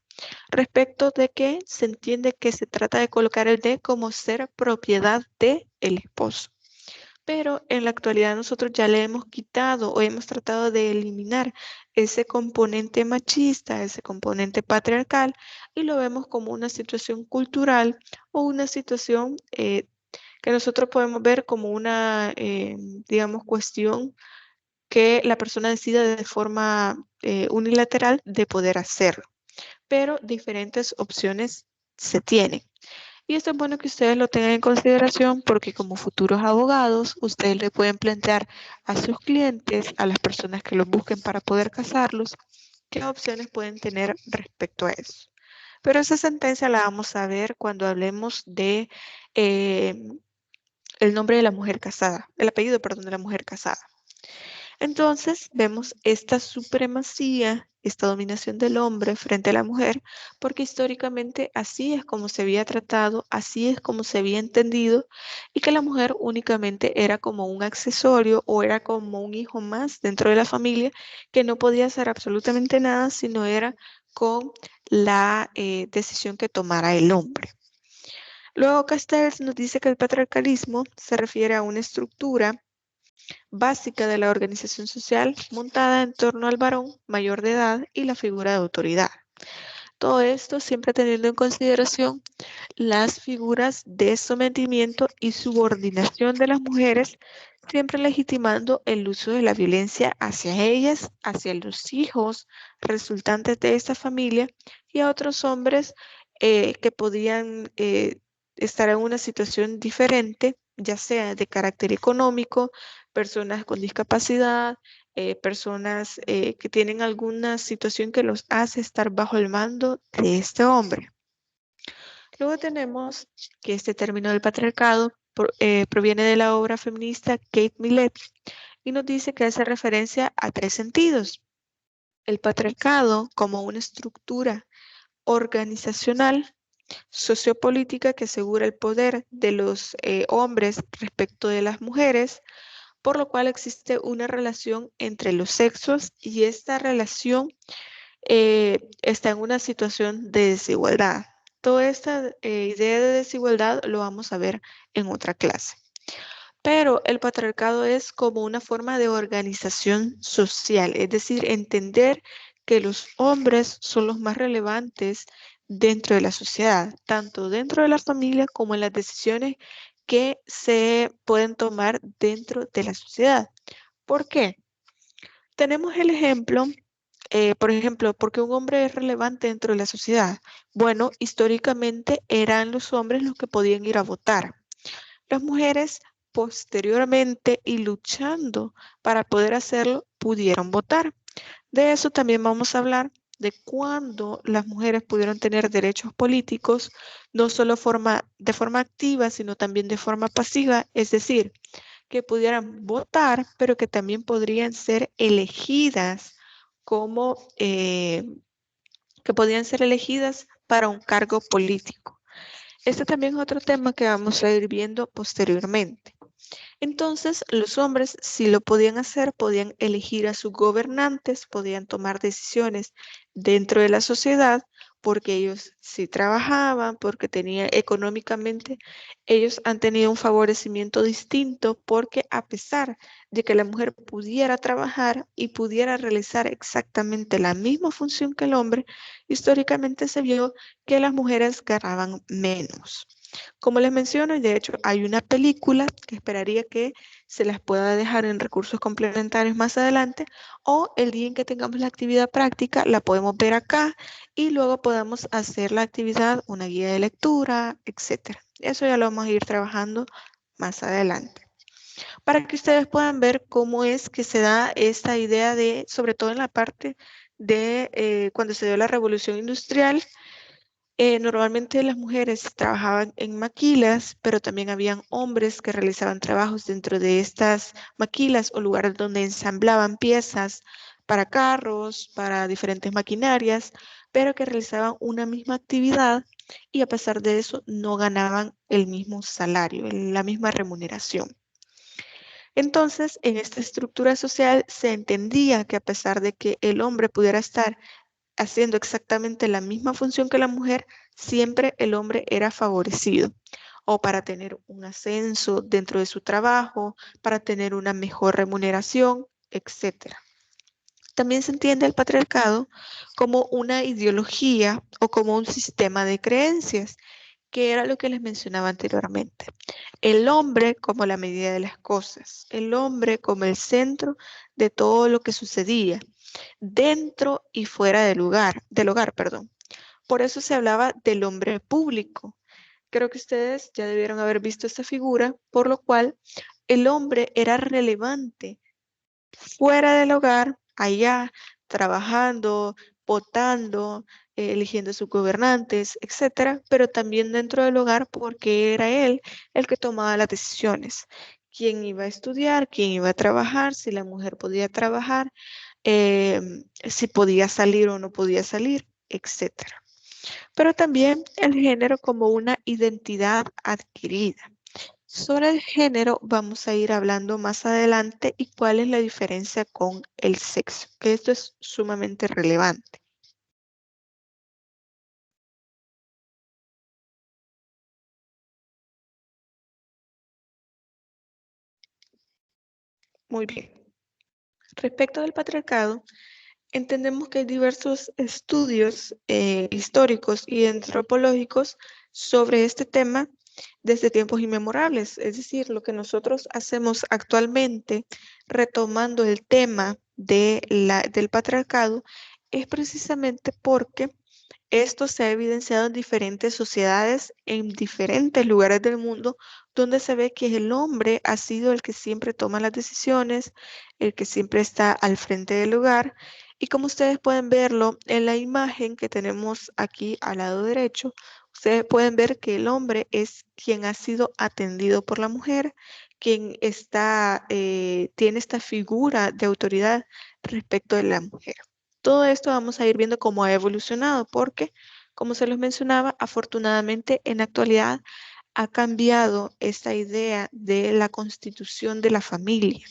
Speaker 1: respecto de que se entiende que se trata de colocar el de como ser propiedad del esposo. Pero en la actualidad nosotros ya le hemos quitado o hemos tratado de eliminar ese componente machista, ese componente patriarcal, y lo vemos como una situación cultural o una situación que nosotros podemos ver como una, digamos, cuestión que la persona decida de forma unilateral de poder hacerlo. Pero diferentes opciones se tienen. Y esto es bueno que ustedes lo tengan en consideración porque como futuros abogados, ustedes le pueden plantear a sus clientes, a las personas que los busquen para poder casarlos, qué opciones pueden tener respecto a eso. Pero esa sentencia la vamos a ver cuando hablemos de el nombre de la mujer casada, el apellido, perdón, de la mujer casada. Entonces vemos esta supremacía, esta dominación del hombre frente a la mujer, porque históricamente así es como se había tratado, así es como se había entendido, y que la mujer únicamente era como un accesorio o era como un hijo más dentro de la familia que no podía hacer absolutamente nada, sino era con la decisión que tomara el hombre. Luego Castells nos dice que el patriarcalismo se refiere a una estructura básica de la organización social montada en torno al varón mayor de edad y la figura de autoridad. Todo esto siempre teniendo en consideración las figuras de sometimiento y subordinación de las mujeres, siempre legitimando el uso de la violencia hacia ellas, hacia los hijos resultantes de esta familia y a otros hombres que podían estar en una situación diferente, ya sea de carácter económico, personas con discapacidad, personas que tienen alguna situación que los hace estar bajo el mando de este hombre. Luego tenemos que este término del patriarcado proviene de la obra feminista Kate Millett y nos dice que hace referencia a 3 sentidos. El patriarcado como una estructura organizacional, sociopolítica que asegura el poder de los hombres respecto de las mujeres, por lo cual existe una relación entre los sexos y esta relación está en una situación de desigualdad. Toda esta idea de desigualdad lo vamos a ver en otra clase. Pero el patriarcado es como una forma de organización social, es decir, entender que los hombres son los más relevantes dentro de la sociedad, tanto dentro de la familia como en las decisiones que se pueden tomar dentro de la sociedad. ¿Por qué? Tenemos el ejemplo, por ejemplo, ¿por qué un hombre es relevante dentro de la sociedad? Bueno, históricamente eran los hombres los que podían ir a votar. Las mujeres posteriormente y luchando para poder hacerlo, pudieron votar. De eso también vamos a hablar de cuándo las mujeres pudieron tener derechos políticos, no solo de forma activa, sino también de forma pasiva, es decir, que pudieran votar, pero que también podrían ser elegidas como, que podían ser elegidas para un cargo político. Este también es otro tema que vamos a ir viendo posteriormente. Entonces, los hombres, si lo podían hacer, podían elegir a sus gobernantes, podían tomar decisiones dentro de la sociedad, porque ellos sí trabajaban, porque tenían económicamente, ellos han tenido un favorecimiento distinto, porque a pesar de que la mujer pudiera trabajar y pudiera realizar exactamente la misma función que el hombre, históricamente se vio que las mujeres ganaban menos. Como les menciono, y de hecho hay una película que esperaría que se las pueda dejar en recursos complementarios más adelante, o el día en que tengamos la actividad práctica la podemos ver acá y luego podamos hacer la actividad, una guía de lectura, etc. Eso ya lo vamos a ir trabajando más adelante. Para que ustedes puedan ver cómo es que se da esta idea de, sobre todo en la parte de cuando se dio la revolución industrial, normalmente las mujeres trabajaban en maquilas, pero también habían hombres que realizaban trabajos dentro de estas maquilas o lugares donde ensamblaban piezas para carros, para diferentes maquinarias, pero que realizaban una misma actividad y a pesar de eso no ganaban el mismo salario, la misma remuneración. Entonces, en esta estructura social se entendía que a pesar de que el hombre pudiera estar haciendo exactamente la misma función que la mujer, siempre el hombre era favorecido o para tener un ascenso dentro de su trabajo, para tener una mejor remuneración, etc. También se entiende el patriarcado como una ideología o como un sistema de creencias, que era lo que les mencionaba anteriormente. El hombre como la medida de las cosas, el hombre como el centro de todo lo que sucedía dentro y fuera del hogar, perdón. Por eso se hablaba del hombre público. Creo que ustedes ya debieron haber visto esta figura, por lo cual el hombre era relevante fuera del hogar, allá, trabajando, votando, eligiendo sus gobernantes, etcétera, pero también dentro del hogar porque era él el que tomaba las decisiones. Quién iba a estudiar, quién iba a trabajar, si la mujer podía trabajar, si podía salir o no podía salir, etcétera. Pero también el género como una identidad adquirida. Sobre el género vamos a ir hablando más adelante y cuál es la diferencia con el sexo, que esto es sumamente relevante. Muy bien. Respecto del patriarcado, entendemos que hay diversos estudios históricos y antropológicos sobre este tema desde tiempos inmemorables. Es decir, lo que nosotros hacemos actualmente, retomando el tema del patriarcado, es precisamente porque esto se ha evidenciado en diferentes sociedades, en diferentes lugares del mundo, donde se ve que el hombre ha sido el que siempre toma las decisiones, el que siempre está al frente del hogar. Y como ustedes pueden verlo en la imagen que tenemos aquí al lado derecho, ustedes pueden ver que el hombre es quien ha sido atendido por la mujer, quien tiene esta figura de autoridad respecto de la mujer. Todo esto vamos a ir viendo cómo ha evolucionado porque, como se los mencionaba, afortunadamente en la actualidad ha cambiado esta idea de la constitución de la familia,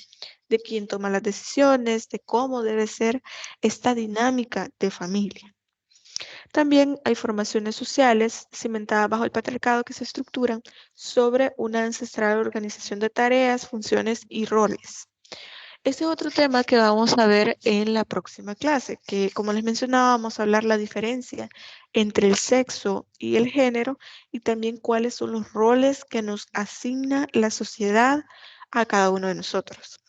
Speaker 1: de quién toma las decisiones, de cómo debe ser esta dinámica de familia. También hay formaciones sociales cimentadas bajo el patriarcado que se estructuran sobre una ancestral organización de tareas, funciones y roles. Este es otro tema que vamos a ver en la próxima clase, que como les mencionaba, vamos a hablar la diferencia entre el sexo y el género y también cuáles son los roles que nos asigna la sociedad a cada uno de nosotros.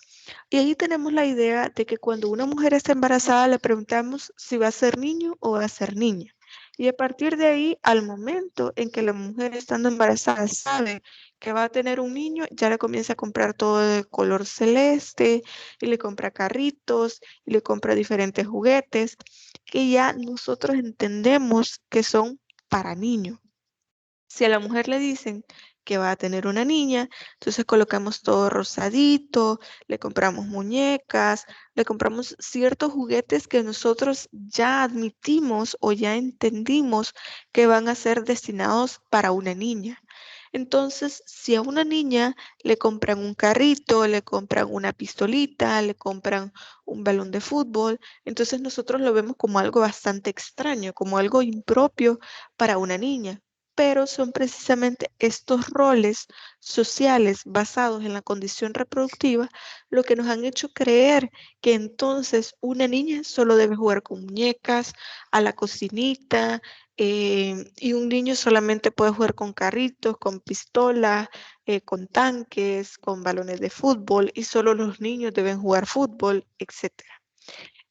Speaker 1: Y ahí tenemos la idea de que cuando una mujer está embarazada le preguntamos si va a ser niño o va a ser niña. Y a partir de ahí, al momento en que la mujer estando embarazada sabe que va a tener un niño, ya le comienza a comprar todo de color celeste y le compra carritos y le compra diferentes juguetes que ya nosotros entendemos que son para niños. Si a la mujer le dicen que va a tener una niña, entonces colocamos todo rosadito, le compramos muñecas, le compramos ciertos juguetes que nosotros ya admitimos o ya entendimos que van a ser destinados para una niña. Entonces, si a una niña le compran un carrito, le compran una pistolita, le compran un balón de fútbol, entonces nosotros lo vemos como algo bastante extraño, como algo impropio para una niña. Pero son precisamente estos roles sociales basados en la condición reproductiva lo que nos han hecho creer que entonces una niña solo debe jugar con muñecas, a la cocinita, y un niño solamente puede jugar con carritos, con pistolas, con tanques, con balones de fútbol y solo los niños deben jugar fútbol, etc.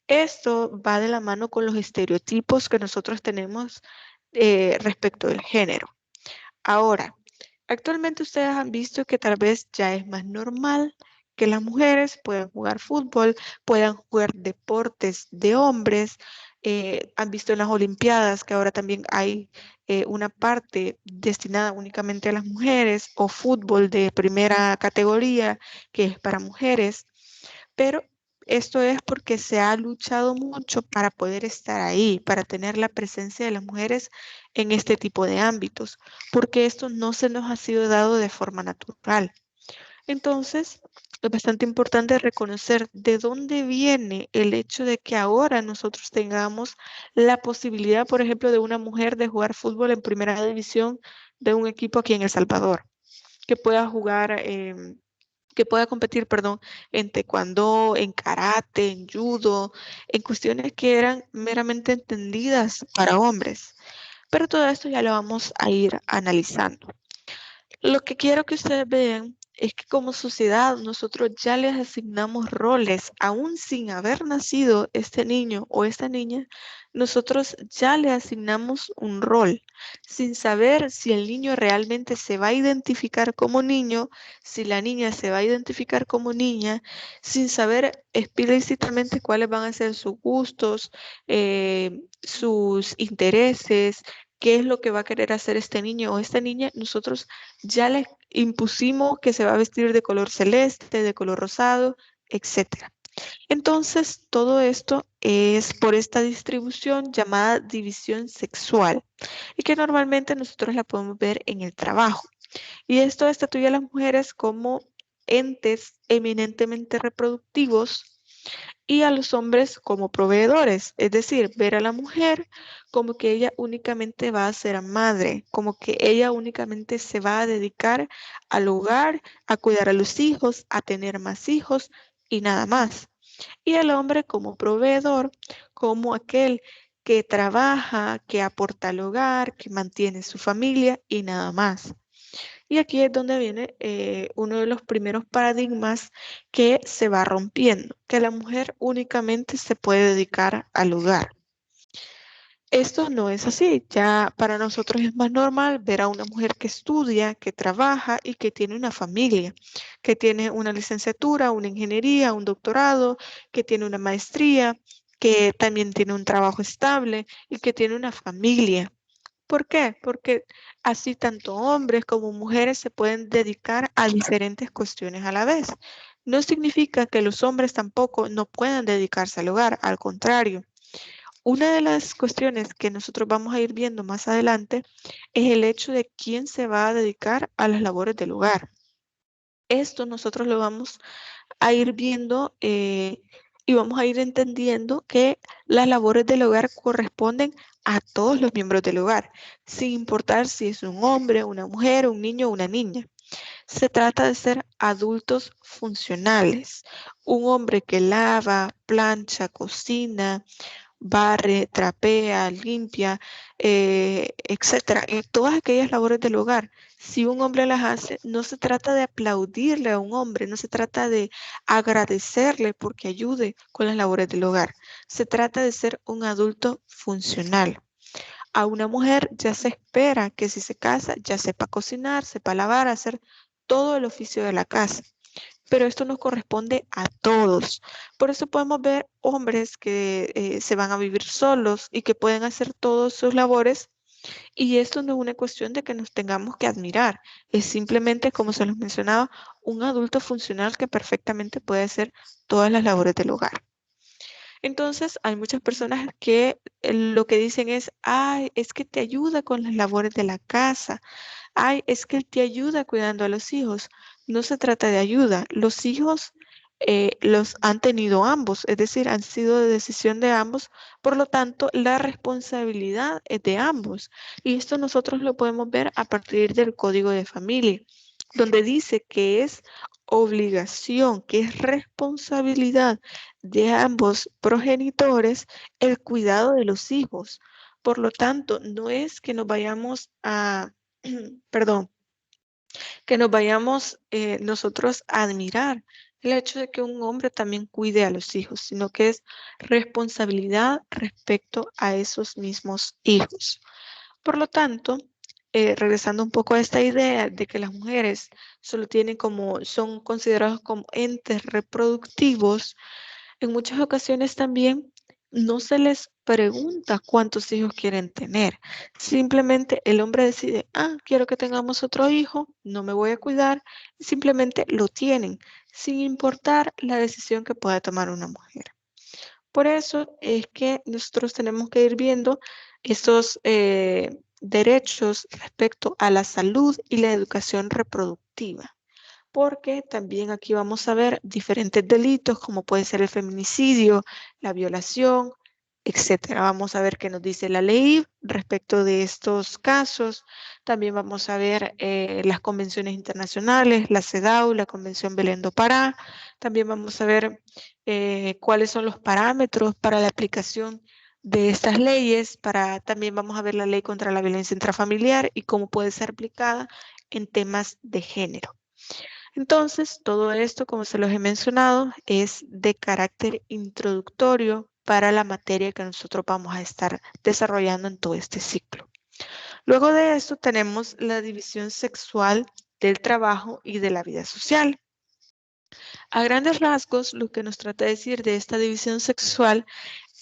Speaker 1: Esto va de la mano con los estereotipos que nosotros tenemos respecto del género. Ahora, actualmente ustedes han visto que tal vez ya es más normal que las mujeres puedan jugar fútbol, puedan jugar deportes de hombres. Han visto en las Olimpiadas que ahora también hay una parte destinada únicamente a las mujeres o fútbol de primera categoría que es para mujeres. Pero esto es porque se ha luchado mucho para poder estar ahí, para tener la presencia de las mujeres en este tipo de ámbitos, porque esto no se nos ha sido dado de forma natural. Entonces, es bastante importante reconocer de dónde viene el hecho de que ahora nosotros tengamos la posibilidad, por ejemplo, de una mujer de jugar fútbol en primera división de un equipo aquí en El Salvador, que pueda jugar que pueda competir, perdón, en taekwondo, en karate, en judo, en cuestiones que eran meramente entendidas para hombres. Pero todo esto ya lo vamos a ir analizando. Lo que quiero que ustedes vean es que como sociedad nosotros ya les asignamos roles, aún sin haber nacido este niño o esta niña, nosotros ya le asignamos un rol, sin saber si el niño realmente se va a identificar como niño, si la niña se va a identificar como niña, sin saber explícitamente cuáles van a ser sus gustos, sus intereses, qué es lo que va a querer hacer este niño o esta niña. Nosotros ya le impusimos que se va a vestir de color celeste, de color rosado, etc. Entonces, todo esto es por esta distribución llamada división sexual y que normalmente nosotros la podemos ver en el trabajo. Y esto estatuye a las mujeres como entes eminentemente reproductivos y a los hombres como proveedores, es decir, ver a la mujer como que ella únicamente va a ser madre, como que ella únicamente se va a dedicar al hogar, a cuidar a los hijos, a tener más hijos y nada más. y el hombre como proveedor, como aquel que trabaja, que aporta al hogar, que mantiene su familia y nada más. Y aquí es donde viene uno de los primeros paradigmas que se va rompiendo, que la mujer únicamente se puede dedicar al hogar. Esto no es así, ya para nosotros es más normal ver a una mujer que estudia, que trabaja y que tiene una familia, que tiene una licenciatura, una ingeniería, un doctorado, que tiene una maestría, que también tiene un trabajo estable y que tiene una familia. ¿Por qué? Porque así tanto hombres como mujeres se pueden dedicar a diferentes cuestiones a la vez. No significa que los hombres tampoco no puedan dedicarse al hogar, al contrario. Una de las cuestiones que nosotros vamos a ir viendo más adelante es el hecho de quién se va a dedicar a las labores del hogar. Esto nosotros lo vamos a ir viendo y vamos a ir entendiendo que las labores del hogar corresponden a todos los miembros del hogar, sin importar si es un hombre, una mujer, un niño o una niña. Se trata de ser adultos funcionales. Un hombre que lava, plancha, cocina, barre, trapea, limpia, etcétera, en todas aquellas labores del hogar. Si un hombre las hace, no se trata de aplaudirle a un hombre, no se trata de agradecerle porque ayude con las labores del hogar. Se trata de ser un adulto funcional. A una mujer ya se espera que si se casa ya sepa cocinar, sepa lavar, hacer todo el oficio de la casa. Pero esto nos corresponde a todos. Por eso podemos ver hombres que se van a vivir solos y que pueden hacer todas sus labores. Y esto no es una cuestión de que nos tengamos que admirar. Es simplemente, como se los mencionaba, un adulto funcional que perfectamente puede hacer todas las labores del hogar. Entonces, hay muchas personas que lo que dicen es, ay, es que te ayuda con las labores de la casa. Ay, es que él te ayuda cuidando a los hijos. No se trata de ayuda. Los hijos los han tenido ambos, es decir, han sido de decisión de ambos. Por lo tanto, la responsabilidad es de ambos. Y esto nosotros lo podemos ver a partir del Código de Familia, donde dice que es obligación, que es responsabilidad de ambos progenitores el cuidado de los hijos. Por lo tanto, no es que nos vayamos a perdón, que nos vayamos nosotros a admirar el hecho de que un hombre también cuide a los hijos, sino que es responsabilidad respecto a esos mismos hijos. Por lo tanto, regresando un poco a esta idea de que las mujeres solo tienen son considerados como entes reproductivos, en muchas ocasiones también no se les pregunta cuántos hijos quieren tener. Simplemente el hombre decide, quiero que tengamos otro hijo, no me voy a cuidar, y simplemente lo tienen, sin importar la decisión que pueda tomar una mujer. Por eso es que nosotros tenemos que ir viendo esos derechos respecto a la salud y la educación reproductiva, porque también aquí vamos a ver diferentes delitos como puede ser el feminicidio, la violación, etcétera. Vamos a ver qué nos dice la ley respecto de estos casos. También vamos a ver las convenciones internacionales, la CEDAW, la Convención Belén do Pará. También vamos a ver cuáles son los parámetros para la aplicación de estas leyes. También vamos a ver la ley contra la violencia intrafamiliar y cómo puede ser aplicada en temas de género. Entonces, todo esto, como se los he mencionado, es de carácter introductorio para la materia que nosotros vamos a estar desarrollando en todo este ciclo. Luego de esto tenemos la división sexual del trabajo y de la vida social. A grandes rasgos, lo que nos trata de decir de esta división sexual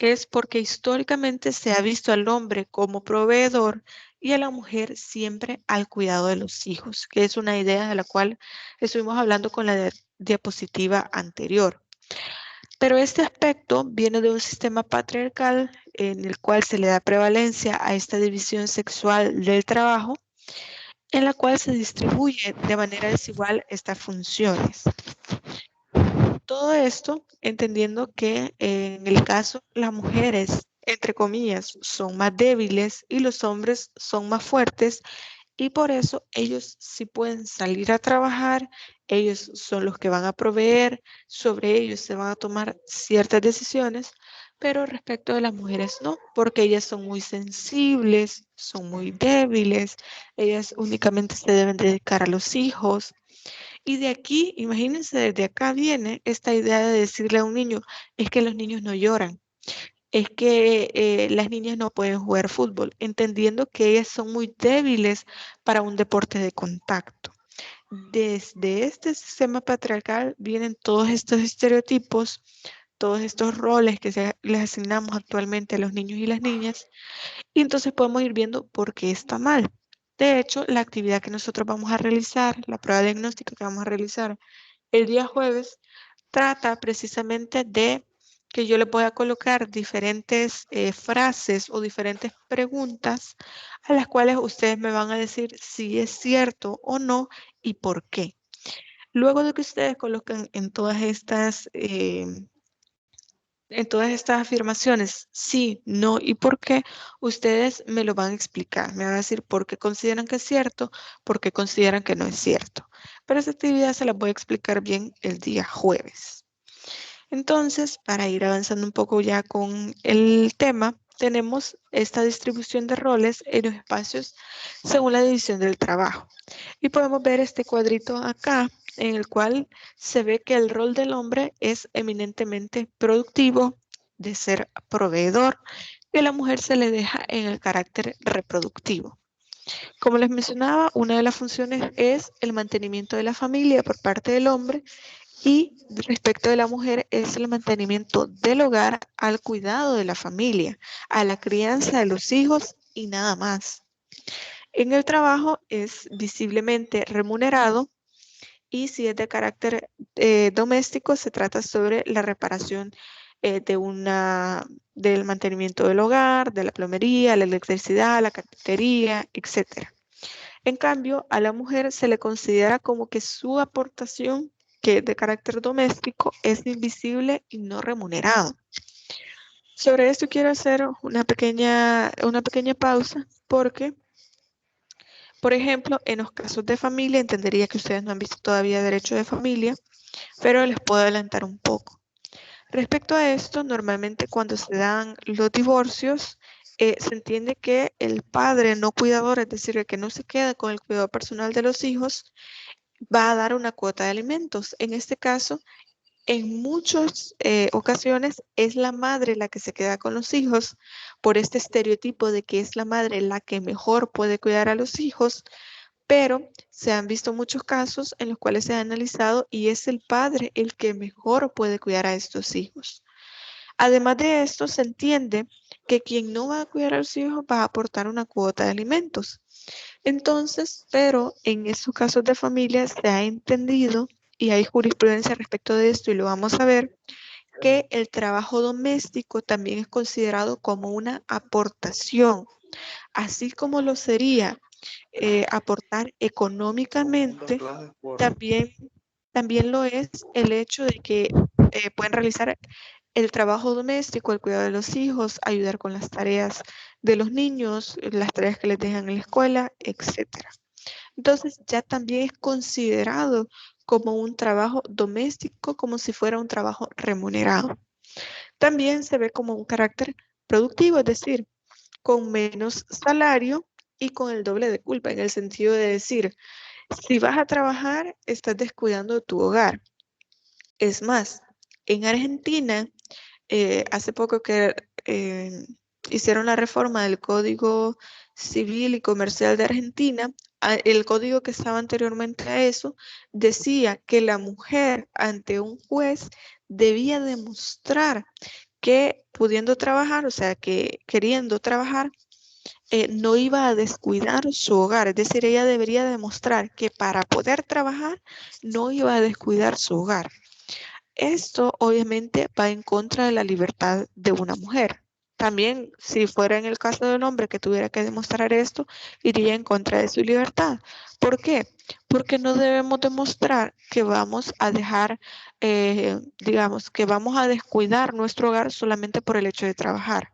Speaker 1: es porque históricamente se ha visto al hombre como proveedor y a la mujer siempre al cuidado de los hijos, que es una idea de la cual estuvimos hablando con la diapositiva anterior. Pero este aspecto viene de un sistema patriarcal en el cual se le da prevalencia a esta división sexual del trabajo, en la cual se distribuye de manera desigual estas funciones. Todo esto entendiendo que en el caso las mujeres, entre comillas, son más débiles y los hombres son más fuertes y por eso ellos sí pueden salir a trabajar, ellos son los que van a proveer, sobre ellos se van a tomar ciertas decisiones, pero respecto de las mujeres no, porque ellas son muy sensibles, son muy débiles, ellas únicamente se deben dedicar a los hijos. Y de aquí, imagínense, desde acá viene esta idea de decirle a un niño, es que los niños no lloran, es que las niñas no pueden jugar fútbol, entendiendo que ellas son muy débiles para un deporte de contacto. Desde este sistema patriarcal vienen todos estos estereotipos, todos estos roles que les asignamos actualmente a los niños y las niñas, y entonces podemos ir viendo por qué está mal. De hecho, la actividad que nosotros vamos a realizar, la prueba diagnóstica que vamos a realizar el día jueves, trata precisamente de que yo le voy a colocar diferentes frases o diferentes preguntas a las cuales ustedes me van a decir si es cierto o no y por qué. Luego de que ustedes coloquen en todas estas afirmaciones, sí, no y por qué, ustedes me lo van a explicar. Me van a decir por qué consideran que es cierto, por qué consideran que no es cierto. Pero esa actividad se la voy a explicar bien el día jueves. Entonces, para ir avanzando un poco ya con el tema, tenemos esta distribución de roles en los espacios según la división del trabajo. Y podemos ver este cuadrito acá, en el cual se ve que el rol del hombre es eminentemente productivo, de ser proveedor, y a la mujer se le deja en el carácter reproductivo. Como les mencionaba, una de las funciones es el mantenimiento de la familia por parte del hombre y respecto de la mujer es el mantenimiento del hogar al cuidado de la familia, a la crianza de los hijos y nada más. En el trabajo es visiblemente remunerado y si es de carácter doméstico se trata sobre la reparación del mantenimiento del hogar, de la plomería, la electricidad, la carpintería, etc. En cambio, a la mujer se le considera como que su aportación, que es de carácter doméstico, es invisible y no remunerado. Sobre esto quiero hacer una pequeña pausa porque, por ejemplo, en los casos de familia, entendería que ustedes no han visto todavía derecho de familia, pero les puedo adelantar un poco. Respecto a esto, normalmente cuando se dan los divorcios, se entiende que el padre no cuidador, es decir, el que no se queda con el cuidado personal de los hijos, va a dar una cuota de alimentos. En este caso, en muchas ocasiones es la madre la que se queda con los hijos por este estereotipo de que es la madre la que mejor puede cuidar a los hijos, pero se han visto muchos casos en los cuales se ha analizado y es el padre el que mejor puede cuidar a estos hijos. Además de esto, se entiende que quien no va a cuidar a los hijos va a aportar una cuota de alimentos. Entonces, pero en estos casos de familia se ha entendido, y hay jurisprudencia respecto de esto y lo vamos a ver, que el trabajo doméstico también es considerado como una aportación, así como lo sería aportar económicamente, también lo es el hecho de que pueden realizar el trabajo doméstico, el cuidado de los hijos, ayudar con las tareas de los niños, las tareas que les dejan en la escuela, etc. Entonces ya también es considerado como un trabajo doméstico, como si fuera un trabajo remunerado. También se ve como un carácter productivo, es decir, con menos salario y con el doble de culpa, en el sentido de decir, si vas a trabajar, estás descuidando tu hogar. Es más, en Argentina, hace poco que hicieron la reforma del Código Civil y Comercial de Argentina, el código que estaba anteriormente a eso decía que la mujer ante un juez debía demostrar que pudiendo trabajar, o sea, que queriendo trabajar, no iba a descuidar su hogar. Es decir, ella debería demostrar que para poder trabajar no iba a descuidar su hogar. Esto obviamente va en contra de la libertad de una mujer. También, si fuera en el caso de un hombre que tuviera que demostrar esto, iría en contra de su libertad. ¿Por qué? Porque no debemos demostrar que vamos a dejar, digamos, que vamos a descuidar nuestro hogar solamente por el hecho de trabajar.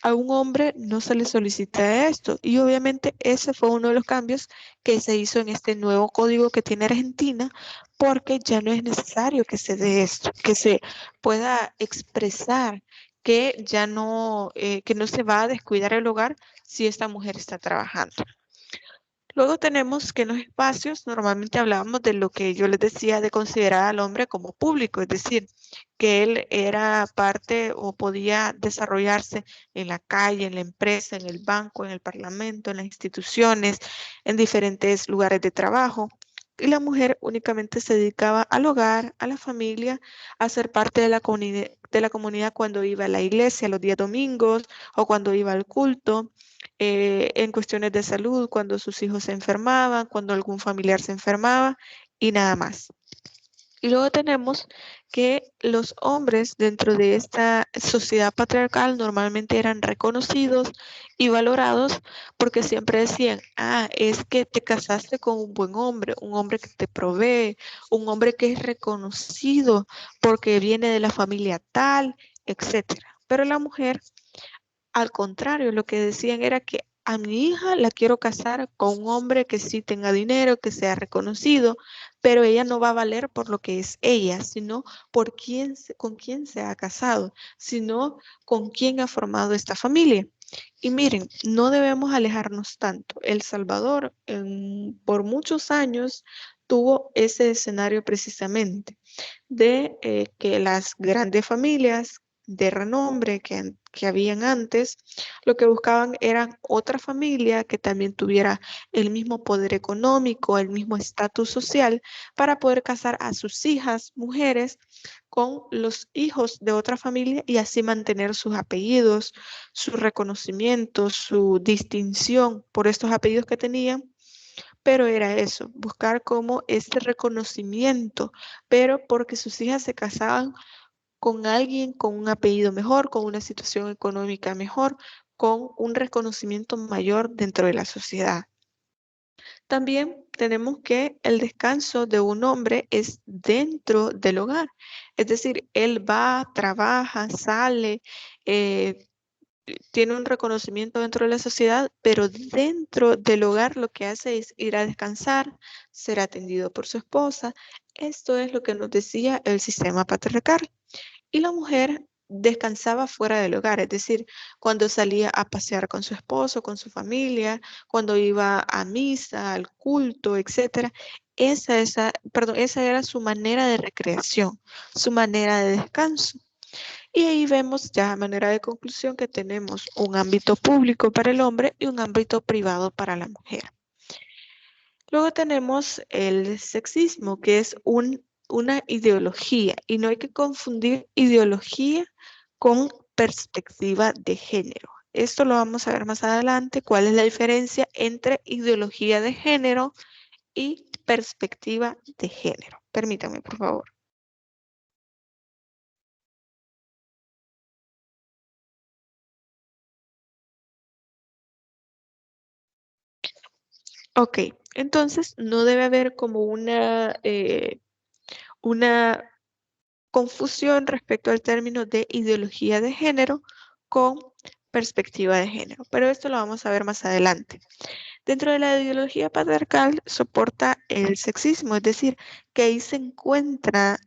Speaker 1: A un hombre no se le solicita esto y obviamente ese fue uno de los cambios que se hizo en este nuevo código que tiene Argentina, porque ya no es necesario que se dé esto, que se pueda expresar que ya no, que no se va a descuidar el hogar si esta mujer está trabajando. Luego tenemos que en los espacios normalmente hablábamos de lo que yo les decía de considerar al hombre como público, es decir, que él era parte o podía desarrollarse en la calle, en la empresa, en el banco, en el parlamento, en las instituciones, en diferentes lugares de trabajo. Y la mujer únicamente se dedicaba al hogar, a la familia, a ser parte de la comunidad cuando iba a la iglesia los días domingos o cuando iba al culto. En cuestiones de salud, cuando sus hijos se enfermaban, cuando algún familiar se enfermaba y nada más. Y luego tenemos que los hombres dentro de esta sociedad patriarcal normalmente eran reconocidos y valorados porque siempre decían, es que te casaste con un buen hombre, un hombre que te provee, un hombre que es reconocido porque viene de la familia tal, etcétera. Pero la mujer, al contrario, lo que decían era que a mi hija la quiero casar con un hombre que sí tenga dinero, que sea reconocido, pero ella no va a valer por lo que es ella, sino por con quién se ha casado, sino con quién ha formado esta familia. Y miren, no debemos alejarnos tanto. El Salvador por muchos años tuvo ese escenario precisamente de que las grandes familias de renombre que habían antes, lo que buscaban eran otra familia que también tuviera el mismo poder económico, el mismo estatus social, para poder casar a sus hijas, mujeres, con los hijos de otra familia y así mantener sus apellidos, su reconocimiento, su distinción por estos apellidos que tenían. Pero era eso, buscar como este reconocimiento, pero porque sus hijas se casaban con alguien con un apellido mejor, con una situación económica mejor, con un reconocimiento mayor dentro de la sociedad. También tenemos que el descanso de un hombre es dentro del hogar, es decir, él va, trabaja, sale, tiene un reconocimiento dentro de la sociedad, pero dentro del hogar lo que hace es ir a descansar, ser atendido por su esposa. Esto es lo que nos decía el sistema patriarcal. Y la mujer descansaba fuera del hogar, es decir, cuando salía a pasear con su esposo, con su familia, cuando iba a misa, al culto, etc. Esa era su manera de recreación, su manera de descanso. Y ahí vemos ya a manera de conclusión que tenemos un ámbito público para el hombre y un ámbito privado para la mujer. Luego tenemos el sexismo, que es una ideología, y no hay que confundir ideología con perspectiva de género. Esto lo vamos a ver más adelante, cuál es la diferencia entre ideología de género y perspectiva de género. Permítanme, por favor. Ok, entonces no debe haber como una confusión respecto al término de ideología de género con perspectiva de género, pero esto lo vamos a ver más adelante. Dentro de la ideología patriarcal soporta el sexismo, es decir, que ahí se encuentra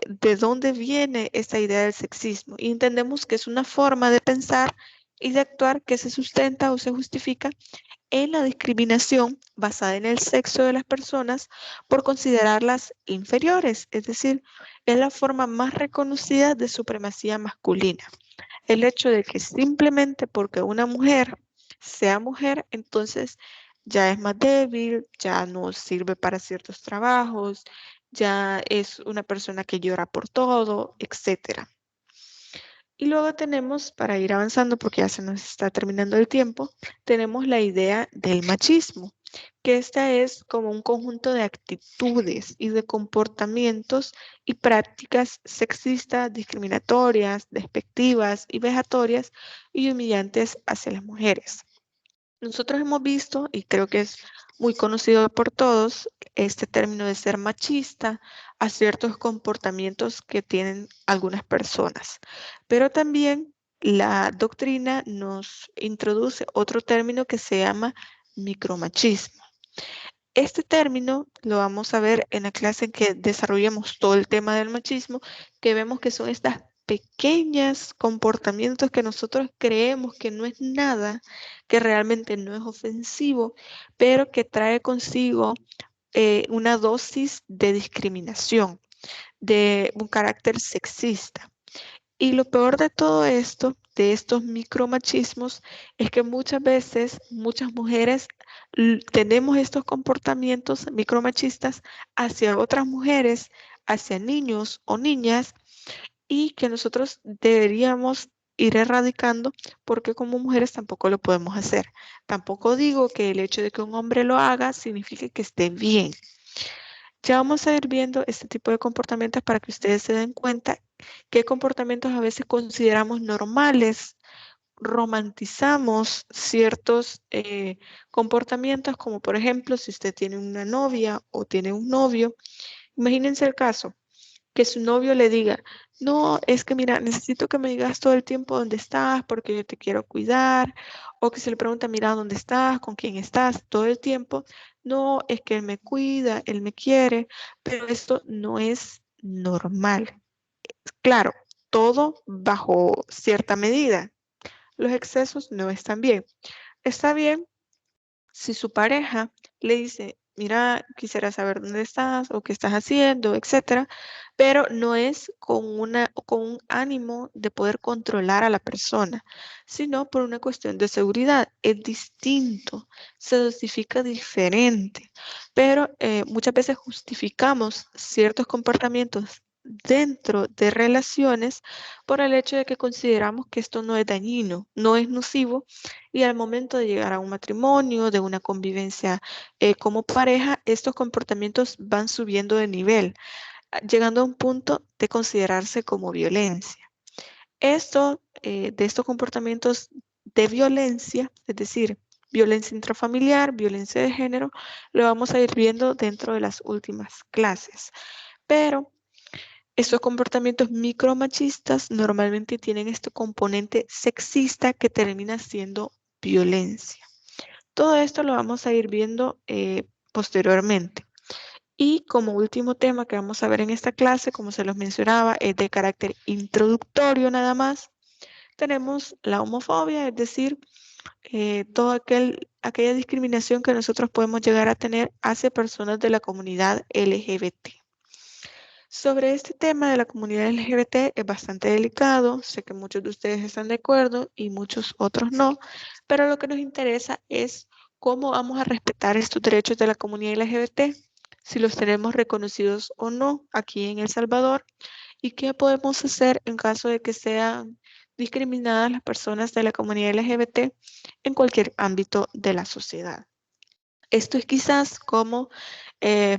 Speaker 1: de dónde viene esta idea del sexismo y entendemos que es una forma de pensar y de actuar que se sustenta o se justifica en la discriminación basada en el sexo de las personas por considerarlas inferiores, es decir, es la forma más reconocida de supremacía masculina. El hecho de que simplemente porque una mujer sea mujer, entonces ya es más débil, ya no sirve para ciertos trabajos, ya es una persona que llora por todo, etc. Y luego tenemos, para ir avanzando porque ya se nos está terminando el tiempo, tenemos la idea del machismo, que esta es como un conjunto de actitudes y de comportamientos y prácticas sexistas, discriminatorias, despectivas y vejatorias y humillantes hacia las mujeres. Nosotros hemos visto, y creo que es muy conocido por todos, este término de ser machista a ciertos comportamientos que tienen algunas personas. Pero también la doctrina nos introduce otro término que se llama micromachismo. Este término lo vamos a ver en la clase en que desarrollamos todo el tema del machismo, que vemos que son estas pequeños comportamientos que nosotros creemos que no es nada, que realmente no es ofensivo, pero que trae consigo una dosis de discriminación, de un carácter sexista. Y lo peor de todo esto, de estos micromachismos, es que muchas veces, muchas mujeres tenemos estos comportamientos micromachistas hacia otras mujeres, hacia niños o niñas, y que nosotros deberíamos ir erradicando porque como mujeres tampoco lo podemos hacer. Tampoco digo que el hecho de que un hombre lo haga signifique que esté bien. Ya vamos a ir viendo este tipo de comportamientos para que ustedes se den cuenta qué comportamientos a veces consideramos normales, romantizamos ciertos comportamientos, como por ejemplo, si usted tiene una novia o tiene un novio, imagínense el caso, que su novio le diga, no, es que mira, necesito que me digas todo el tiempo dónde estás porque yo te quiero cuidar, o que se le pregunta, mira, dónde estás, con quién estás, todo el tiempo. No, es que él me cuida, él me quiere, pero esto no es normal. Claro, todo bajo cierta medida. Los excesos no están bien. Está bien si su pareja le dice, mira, quisiera saber dónde estás o qué estás haciendo, etcétera, pero no es con un ánimo de poder controlar a la persona, sino por una cuestión de seguridad. Es distinto, se dosifica diferente, pero muchas veces justificamos ciertos comportamientos dentro de relaciones por el hecho de que consideramos que esto no es dañino, no es nocivo, y al momento de llegar a un matrimonio, de una convivencia como pareja, estos comportamientos van subiendo de nivel, llegando a un punto de considerarse como violencia. De estos comportamientos de violencia, es decir, violencia intrafamiliar, violencia de género, lo vamos a ir viendo dentro de las últimas clases. Pero estos comportamientos micromachistas normalmente tienen este componente sexista que termina siendo violencia. Todo esto lo vamos a ir viendo posteriormente. Y como último tema que vamos a ver en esta clase, como se los mencionaba, es de carácter introductorio nada más. Tenemos la homofobia, es decir, toda aquella discriminación que nosotros podemos llegar a tener hacia personas de la comunidad LGBT. Sobre este tema de la comunidad LGBT es bastante delicado, sé que muchos de ustedes están de acuerdo y muchos otros no, pero lo que nos interesa es cómo vamos a respetar estos derechos de la comunidad LGBT, si los tenemos reconocidos o no aquí en El Salvador y qué podemos hacer en caso de que sean discriminadas las personas de la comunidad LGBT en cualquier ámbito de la sociedad. Esto es quizás como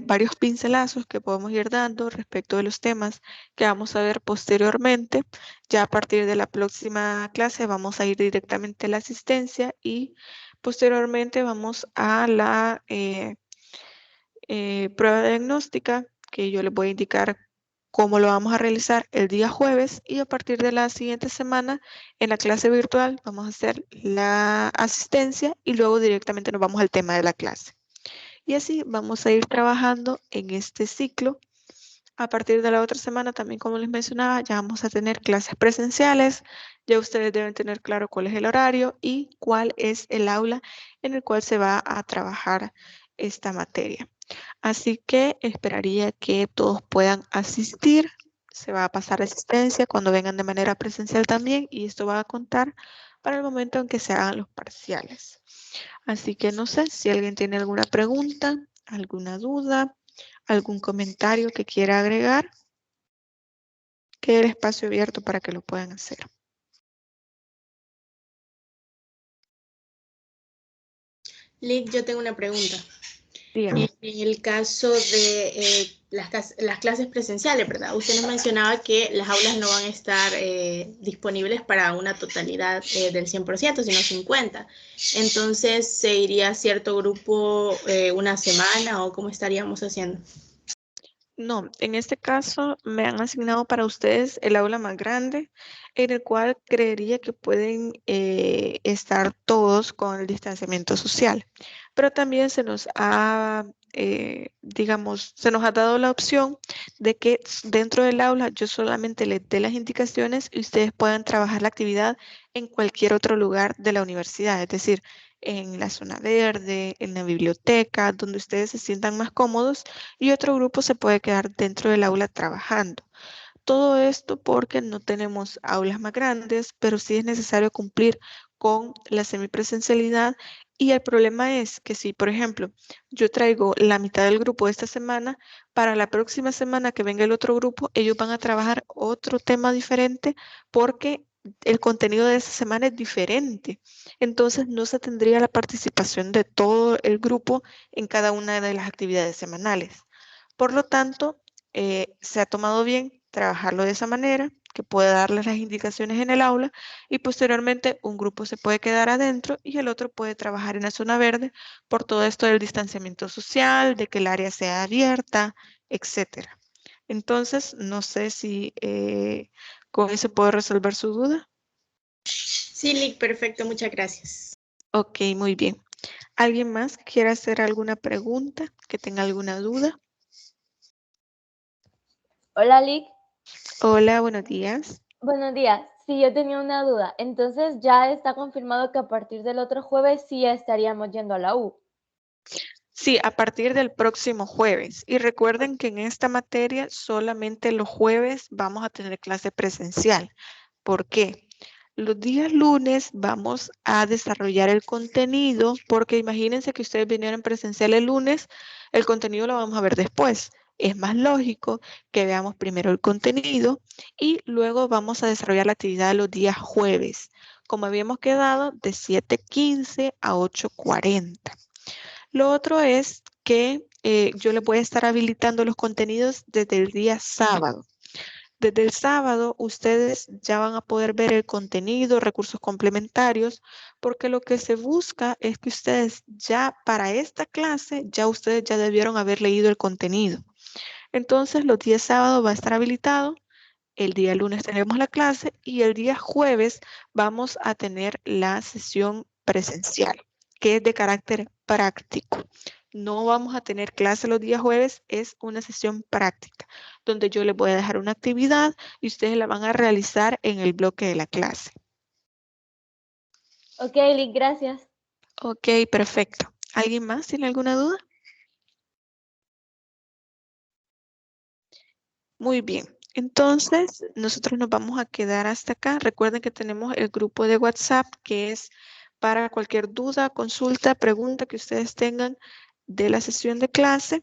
Speaker 1: varios pincelazos que podemos ir dando respecto de los temas que vamos a ver posteriormente. Ya a partir de la próxima clase vamos a ir directamente a la asistencia y posteriormente vamos a la prueba diagnóstica, que yo les voy a indicar cómo lo vamos a realizar el día jueves, y a partir de la siguiente semana en la clase virtual vamos a hacer la asistencia y luego directamente nos vamos al tema de la clase. Y así vamos a ir trabajando en este ciclo. A partir de la otra semana también, como les mencionaba, ya vamos a tener clases presenciales. Ya ustedes deben tener claro cuál es el horario y cuál es el aula en el cual se va a trabajar esta materia. Así que esperaría que todos puedan asistir. Se va a pasar asistencia cuando vengan de manera presencial también, y esto va a contar para el momento en que se hagan los parciales. Así que no sé si alguien tiene alguna pregunta, alguna duda, algún comentario que quiera agregar. Queda el espacio abierto para que lo puedan hacer.
Speaker 2: Liz, yo tengo una pregunta.
Speaker 1: Dígame.
Speaker 2: En el caso de las clases presenciales, ¿verdad? Usted nos mencionaba que las aulas no van a estar disponibles para una totalidad del 100%, sino 50%. Entonces, ¿se iría a cierto grupo una semana o cómo estaríamos haciendo?
Speaker 1: No, en este caso me han asignado para ustedes el aula más grande, en el cual creería que pueden estar todos con el distanciamiento social. Pero también se nos ha, digamos, se nos ha dado la opción de que dentro del aula yo solamente les dé las indicaciones y ustedes puedan trabajar la actividad en cualquier otro lugar de la universidad, es decir, en la zona verde, en la biblioteca, donde ustedes se sientan más cómodos y otro grupo se puede quedar dentro del aula trabajando. Todo esto porque no tenemos aulas más grandes, pero sí es necesario cumplir con la semipresencialidad y el problema es que si, por ejemplo, yo traigo la mitad del grupo esta semana, para la próxima semana que venga el otro grupo, ellos van a trabajar otro tema diferente porque el contenido de esa semana es diferente. Entonces no se tendría la participación de todo el grupo en cada una de las actividades semanales. Por lo tanto, se ha tomado bien trabajarlo de esa manera, que puede darles las indicaciones en el aula y posteriormente un grupo se puede quedar adentro y el otro puede trabajar en la zona verde por todo esto del distanciamiento social, de que el área sea abierta, etcétera. Entonces, no sé si con eso puedo resolver su duda.
Speaker 2: Sí, Lick, perfecto, muchas gracias.
Speaker 1: Ok, muy bien. ¿Alguien más quiere hacer alguna pregunta, que tenga alguna duda?
Speaker 4: Hola, Lick.
Speaker 1: Hola, buenos días.
Speaker 4: Buenos días. Sí, yo tenía una duda. Entonces, ¿ya está confirmado que a partir del otro jueves sí estaríamos yendo a la U?
Speaker 1: Sí, a partir del próximo jueves. Y recuerden que en esta materia solamente los jueves vamos a tener clase presencial. ¿Por qué? Los días lunes vamos a desarrollar el contenido porque imagínense que ustedes vinieron presencial el lunes, el contenido lo vamos a ver después. Es más lógico que veamos primero el contenido y luego vamos a desarrollar la actividad los días jueves, como habíamos quedado de 7:15 a 8:40. Lo otro es que yo les voy a estar habilitando los contenidos desde el día sábado. Desde el sábado ustedes ya van a poder ver el contenido, recursos complementarios, porque lo que se busca es que ustedes ya para esta clase, ya ustedes ya debieron haber leído el contenido. Entonces los días sábado va a estar habilitado, el día lunes tenemos la clase y el día jueves vamos a tener la sesión presencial, que es de carácter práctico. No vamos a tener clase los días jueves, es una sesión práctica, donde yo les voy a dejar una actividad y ustedes la van a realizar en el bloque de la clase.
Speaker 4: Ok, Lick, gracias.
Speaker 1: Ok, perfecto. ¿Alguien más tiene alguna duda? Muy bien. Entonces, nosotros nos vamos a quedar hasta acá. Recuerden que tenemos el grupo de WhatsApp que es para cualquier duda, consulta, pregunta que ustedes tengan de la sesión de clase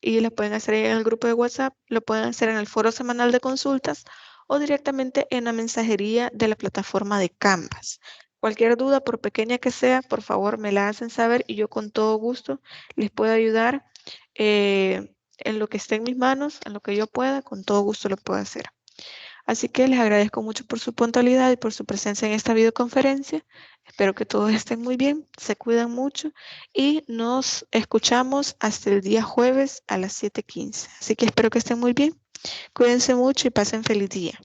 Speaker 1: y la pueden hacer en el grupo de WhatsApp, lo pueden hacer en el foro semanal de consultas o directamente en la mensajería de la plataforma de Canvas. Cualquier duda, por pequeña que sea, por favor me la hacen saber y yo con todo gusto les puedo ayudar en lo que esté en mis manos, en lo que yo pueda, con todo gusto lo puedo hacer. Así que les agradezco mucho por su puntualidad y por su presencia en esta videoconferencia. Espero que todos estén muy bien, se cuidan mucho y nos escuchamos hasta el día jueves a las 7:15. Así que espero que estén muy bien. Cuídense mucho y pasen feliz día.